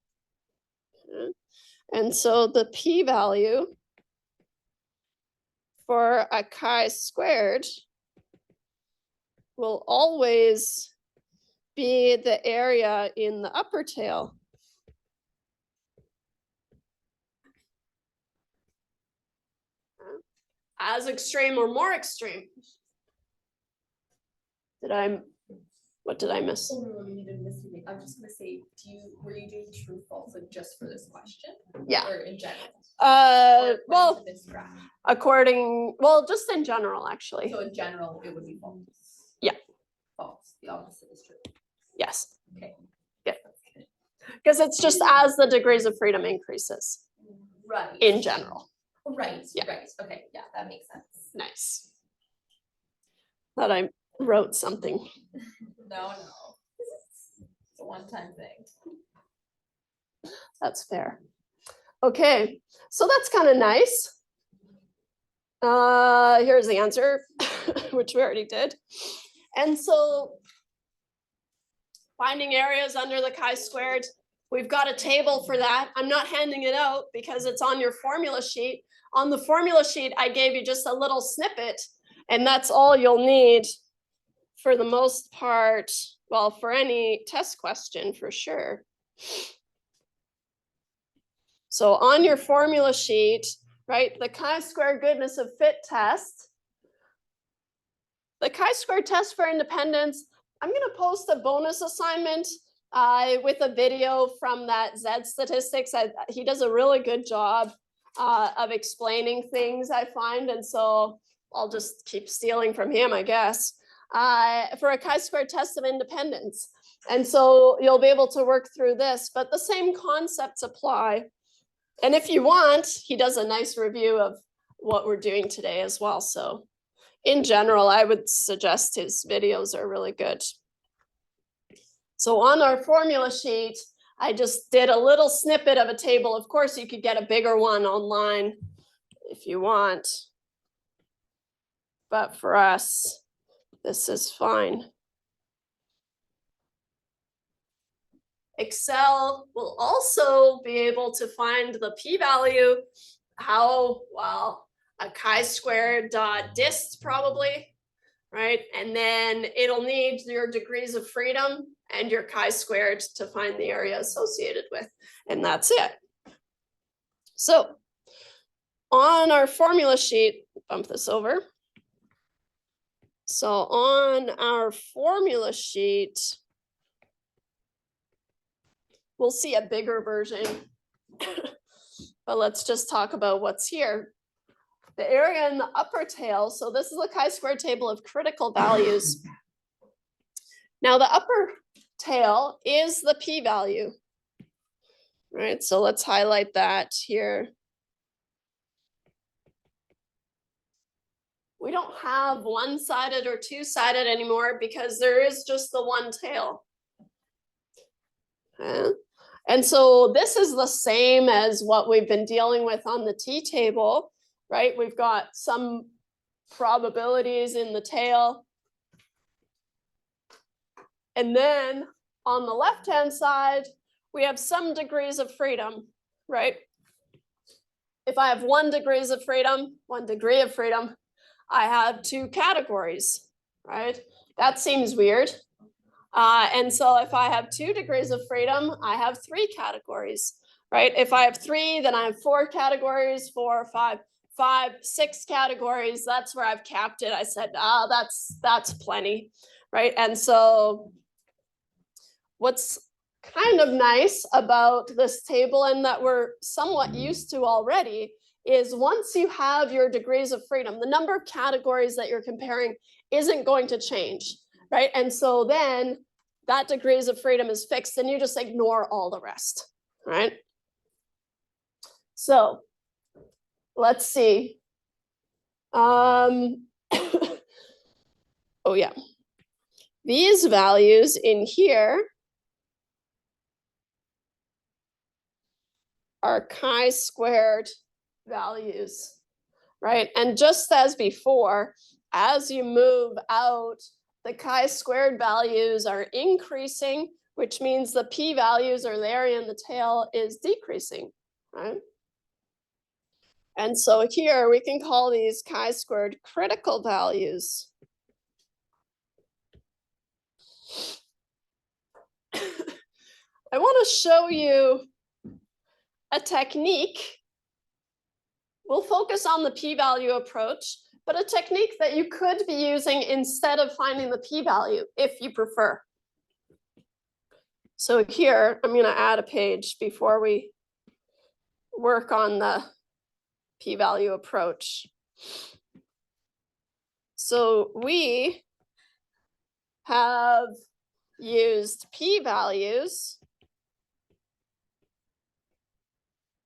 [SPEAKER 1] And so the p-value for a chi-squared will always be the area in the upper tail. As extreme or more extreme. What did I miss?
[SPEAKER 2] Oh, no, you didn't miss anything. I'm just gonna say, were you doing true, false, like just for this question?
[SPEAKER 1] Yeah.
[SPEAKER 2] Or in general? Or
[SPEAKER 1] Well,
[SPEAKER 2] according to this graph?
[SPEAKER 1] just in general, actually.
[SPEAKER 2] So in general, it would be false.
[SPEAKER 1] Yeah.
[SPEAKER 2] False, the opposite is true.
[SPEAKER 1] Yes.
[SPEAKER 2] Okay.
[SPEAKER 1] Yeah. Because it's just as the degrees of freedom increases
[SPEAKER 2] Right.
[SPEAKER 1] in general.
[SPEAKER 2] Right,
[SPEAKER 1] Yeah.
[SPEAKER 2] right, okay, yeah, that makes sense.
[SPEAKER 1] Nice. Thought I wrote something.
[SPEAKER 2] No. It's a one-time thing.
[SPEAKER 1] That's fair. Okay, so that's kind of nice. Here's the answer, which we already did. And so finding areas under the chi-squared, we've got a table for that. I'm not handing it out because it's on your formula sheet. On the formula sheet, I gave you just a little snippet, and that's all you'll need for the most part, well, for any test question for sure. So on your formula sheet, right, the chi-square goodness of fit test, the chi-square test for independence, I'm going to post a bonus assignment with a video from that Z statistics. He does a really good job of explaining things, I find, and so I'll just keep stealing from him, I guess, for a chi-square test of independence. And so you'll be able to work through this, but the same concepts apply. And if you want, he does a nice review of what we're doing today as well. So in general, I would suggest his videos are really good. So on our formula sheet, I just did a little snippet of a table. Of course, you could get a bigger one online if you want. But for us, this is fine. Excel will also be able to find the p-value, a chi-squared dist probably, right? And then it'll need your degrees of freedom and your chi-squared to find the area associated with, and that's it. So on our formula sheet, bump this over. So on our formula sheet, we'll see a bigger version, but let's just talk about what's here. The area in the upper tail, so this is a chi-square table of critical values. Now the upper tail is the p-value, right? So let's highlight that here. We don't have one-sided or two-sided anymore because there is just the one tail. Okay. And so this is the same as what we've been dealing with on the t-table, right? We've got some probabilities in the tail. And then on the left-hand side, we have some degrees of freedom, right? If I have 1 degree of freedom, I have 2 categories, right? That seems weird. And so if I have 2 degrees of freedom, I have 3 categories, right? If I have 3, then I have 4 categories, 4, 5, 6 categories. That's where I've capped it. I said, that's plenty, right? And so what's kind of nice about this table, and that we're somewhat used to already, is once you have your degrees of freedom, the number of categories that you're comparing isn't going to change, right? And so then that degrees of freedom is fixed and you just ignore all the rest, right? So let's see. Oh yeah. These values in here are chi-squared values, right? And just as before, as you move out, the chi-squared values are increasing which means the p-values or the area in the tail is decreasing, right? And so here we can call these chi-squared critical values. I want to show you a technique. We'll focus on the p-value approach, but a technique that you could be using instead of finding the p-value if you prefer. So here, I'm going to add a page before we work on the p-value approach. So we have used p-values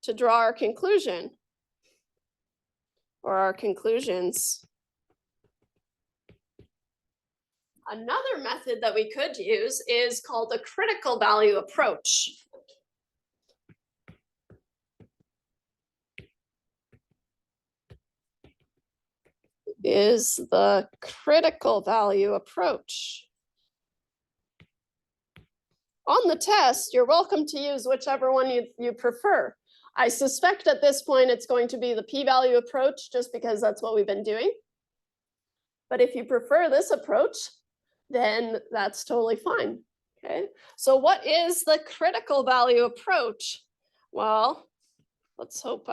[SPEAKER 1] to draw our conclusion or our conclusions. Another method that we could use is called the critical value approach. Is the critical value approach. On the test, you're welcome to use whichever one you prefer. I suspect at this point it's going to be the p-value approach just because that's what we've been doing. But if you prefer this approach, then that's totally fine. Okay, so what is the critical value approach? Well, let's hope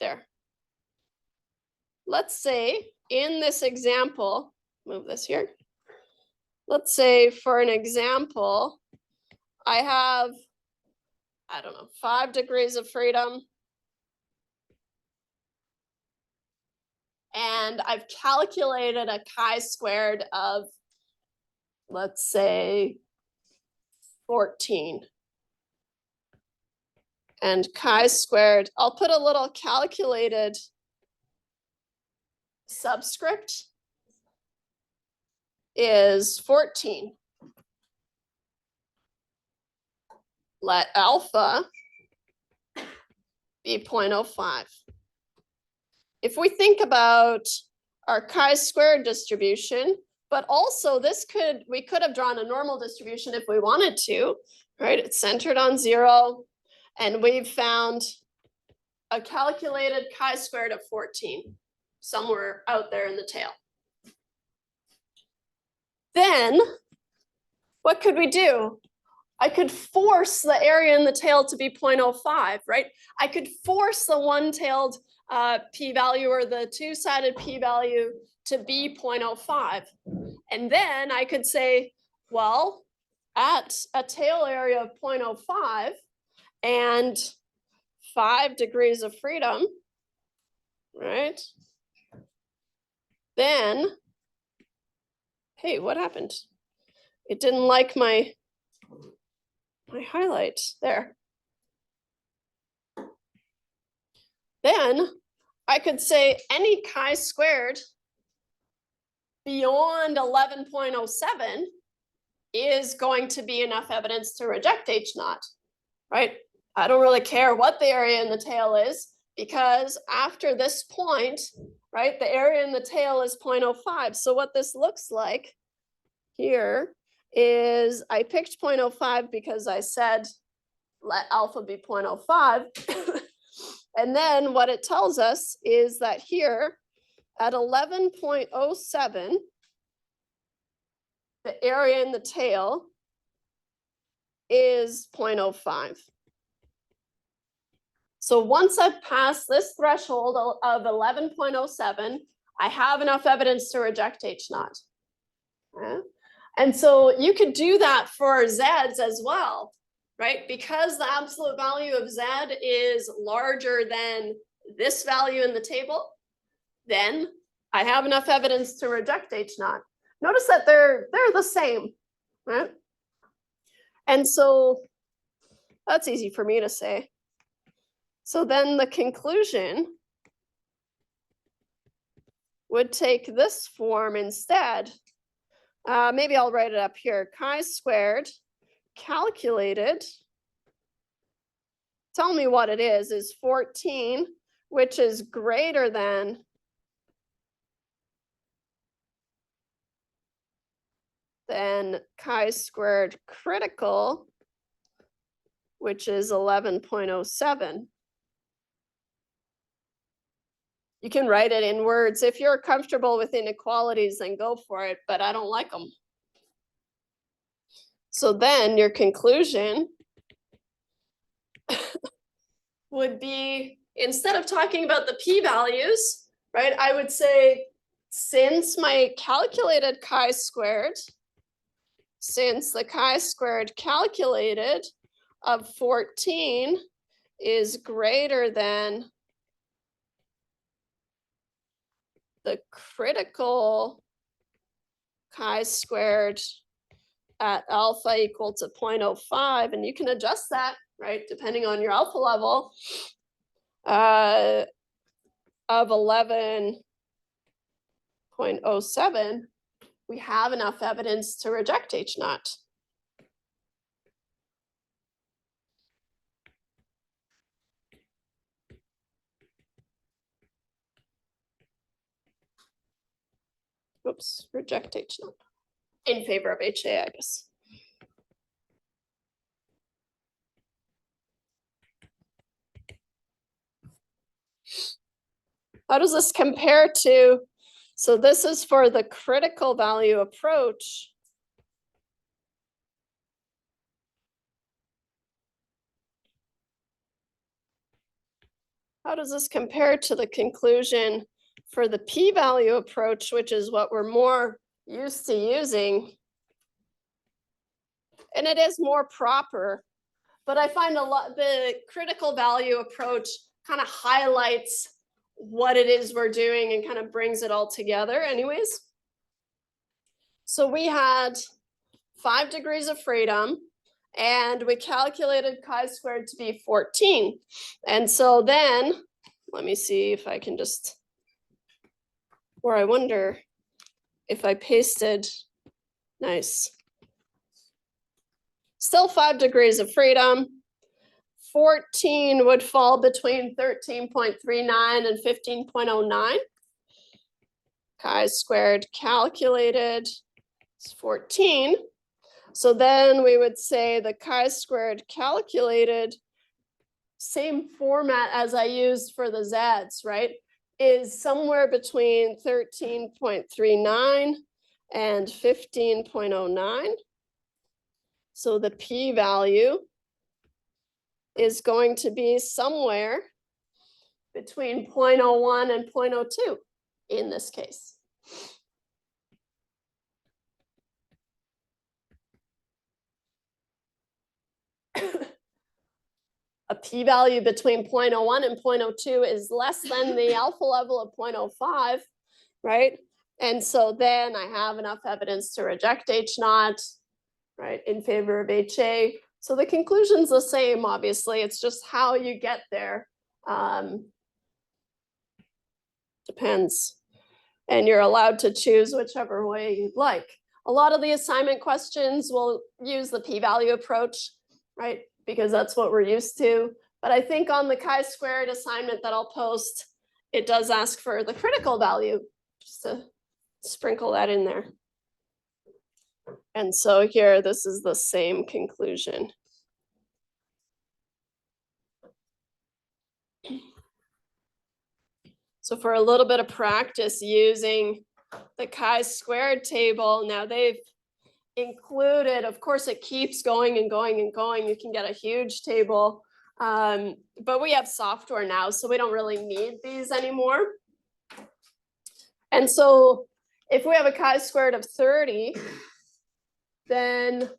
[SPEAKER 1] there. Let's say in this example, move this here. Let's say for an example, I have, 5 degrees of freedom. And I've calculated a chi-squared of, let's say, 14. And chi-squared, I'll put a little calculated subscript, is 14. Let alpha be 0.05. If we think about our chi-squared distribution, but also we could have drawn a normal distribution if we wanted to, right? It's centered on 0, and we've found a calculated chi-squared of 14 somewhere out there in the tail. Then what could we do? I could force the area in the tail to be 0.05, right? I could force the one-tailed p-value or the two-sided p-value to be 0.05. And then I could say, well, at a tail area of 0.05 and 5 degrees of freedom, right? Then, hey, what happened? It didn't like my highlight there. Then I could say any chi-squared beyond 11.07 is going to be enough evidence to reject H0, right? I don't really care what the area in the tail is, because after this point, right, the area in the tail is 0.05. So what this looks like here is I picked 0.05 because I said let alpha be 0.05. And then what it tells us is that here at 11.07, the area in the tail is 0.05. So once I've passed this threshold of 11.07, I have enough evidence to reject H0. Okay? And so you could do that for Zs as well, right? Because the absolute value of Z is larger than this value in the table, then I have enough evidence to reject H0. Notice that they're the same, right? And so that's easy for me to say. So then the conclusion would take this form instead. Maybe I'll write it up here. Chi-squared calculated, tell me what it is 14, which is greater than then chi-squared critical, which is 11.07. You can write it in words. If you're comfortable with inequalities, then go for it, but I don't like them. So then your conclusion would be, instead of talking about the p-values, right, I would say, since my calculated chi-squared, since the chi-squared calculated of 14 is greater than the critical chi-squared at alpha equal to 0.05, and you can adjust that, right, depending on your alpha level, of 11.07, we have enough evidence to reject H naught. Oops, reject H naught in favor of HA, I guess. How does this compare to, so this is for the critical value approach. How does this compare to the conclusion for the p-value approach, which is what we're more used to using? And it is more proper, but I find the critical value approach kind of highlights what it is we're doing and kind of brings it all together anyways. So we had 5 degrees of freedom, and we calculated chi-squared to be 14. And so then, let me see if I can just, or I wonder if I pasted, nice. Still 5 degrees of freedom. 14 would fall between 13.39 and 15.09. Chi-squared calculated is 14. So then we would say the chi-squared calculated, same format as I used for the Zs, right, is somewhere between 13.39 and 15.09. So the p-value is going to be somewhere between 0.01 and 0.02 in this case. A p-value between 0.01 and 0.02 is less than the alpha level of 0.05, right? And so then I have enough evidence to reject H naught, right, in favor of HA. So the conclusion's the same, obviously. It's just how you get there. Depends. And you're allowed to choose whichever way you'd like. A lot of the assignment questions will use the p-value approach, right? Because that's what we're used to. But I think on the chi-squared assignment that I'll post, it does ask for the critical value, just to sprinkle that in there. And so here, this is the same conclusion. So for a little bit of practice using the chi-squared table, now they've included, of course, it keeps going and going and going. You can get a huge table, but we have software now, so we don't really need these anymore. And so if we have a chi-squared of 30, then,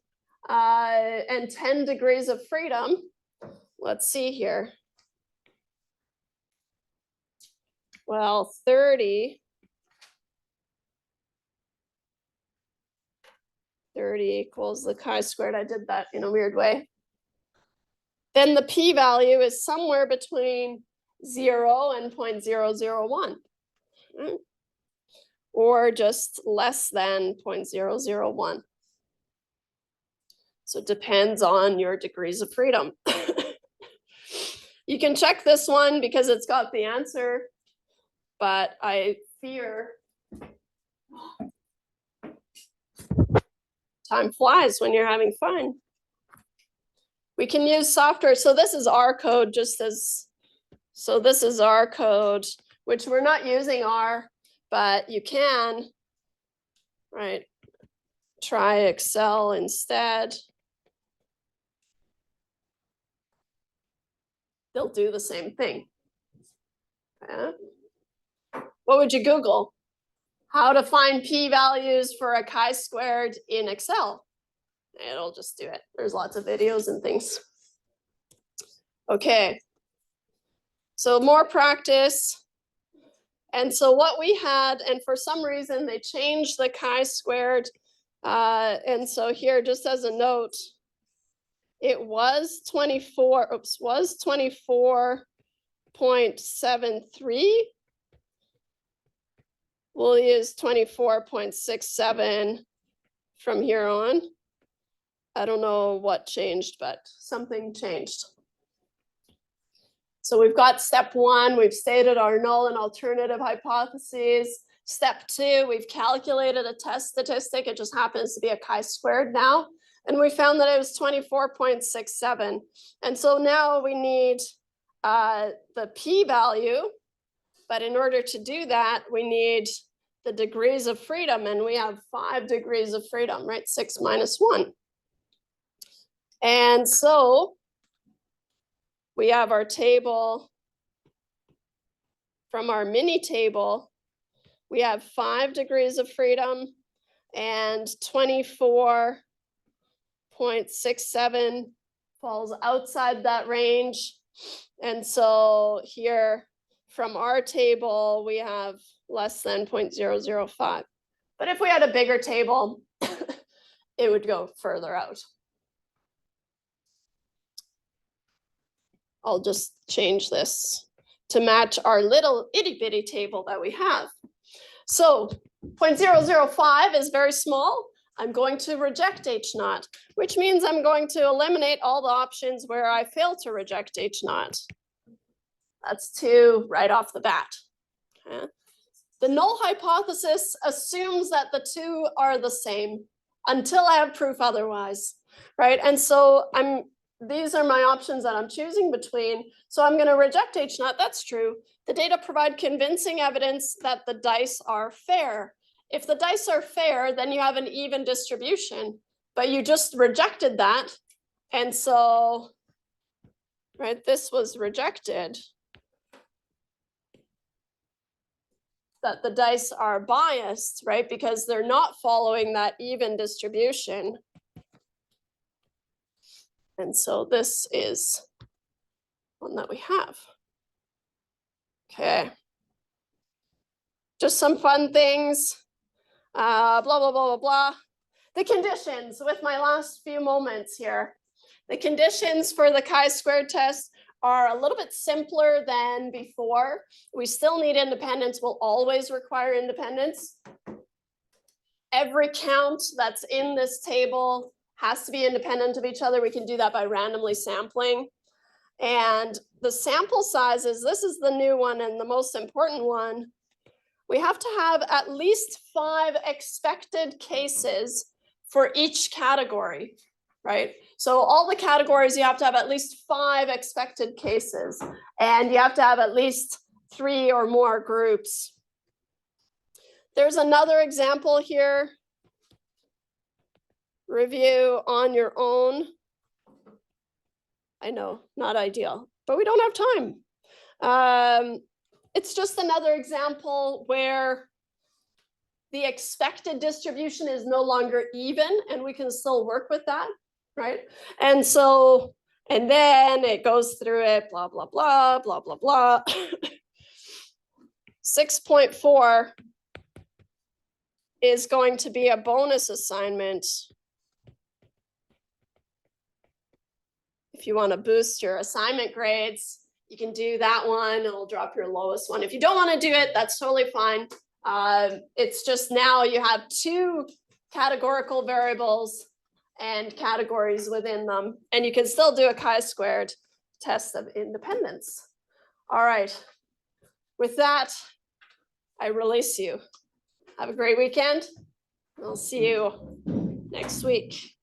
[SPEAKER 1] and 10 degrees of freedom, let's see here. Well, 30 equals the chi-squared. I did that in a weird way. Then the p-value is somewhere between 0 and 0.001, right? Or just less than 0.001. So it depends on your degrees of freedom. You can check this one because it's got the answer, but I fear Time flies when you're having fun. We can use software. So this is R code so this is R code, which we're not using R, but you can, right? Try Excel instead. They'll do the same thing. Yeah. What would you Google? How to find p-values for a chi-squared in Excel. It'll just do it. There's lots of videos and things. Okay. So more practice. And so what we had, and for some reason they changed the chi-squared. And so here, just as a note, it was 24.73. We'll use 24.67 from here on. I don't know what changed, but something changed. So we've got step one, we've stated our null and alternative hypotheses. Step two, we've calculated a test statistic. It just happens to be a chi-squared now. And we found that it was 24.67. And so now we need the p-value. But in order to do that, we need the degrees of freedom. And we have 5 degrees of freedom, right? 6 minus 1. And so we have our table from our mini table. We have 5 degrees of freedom and 24.67 falls outside that range. And so here from our table, we have less than 0.005. But if we had a bigger table, it would go further out. I'll just change this to match our little itty bitty table that we have. So 0.005 is very small. I'm going to reject H naught, which means I'm going to eliminate all the options where I fail to reject H naught. That's 2 right off the bat. Okay. The null hypothesis assumes that the 2 are the same until I have proof otherwise, right? And so these are my options that I'm choosing between. So I'm going to reject H naught. That's true. The data provide convincing evidence that the dice are fair. If the dice are fair, then you have an even distribution, but you just rejected that. And so, right, this was rejected. That the dice are biased, right? Because they're not following that even distribution. And so this is one that we have. Okay. Just some fun things. Blah, blah, blah, blah, blah. The conditions with my last few moments here. The conditions for the chi-squared test are a little bit simpler than before. We still need independence. We'll always require independence. Every count that's in this table has to be independent of each other. We can do that by randomly sampling. And the sample sizes, this is the new one and the most important one. We have to have at least 5 expected cases for each category, right? So all the categories, you have to have at least 5 expected cases, and you have to have at least 3 or more groups. There's another example here. Review on your own. I know, not ideal, but we don't have time. It's just another example where the expected distribution is no longer even, and we can still work with that, right? And so, and then it goes through it, blah, blah, blah, blah, blah, blah. 6.4 is going to be a bonus assignment. If you want to boost your assignment grades, you can do that one. It'll drop your lowest one. If you don't want to do it, that's totally fine. It's just now you have 2 categorical variables and categories within them, and you can still do a chi-squared test of independence. All right. With that, I release you. Have a great weekend. I'll see you next week.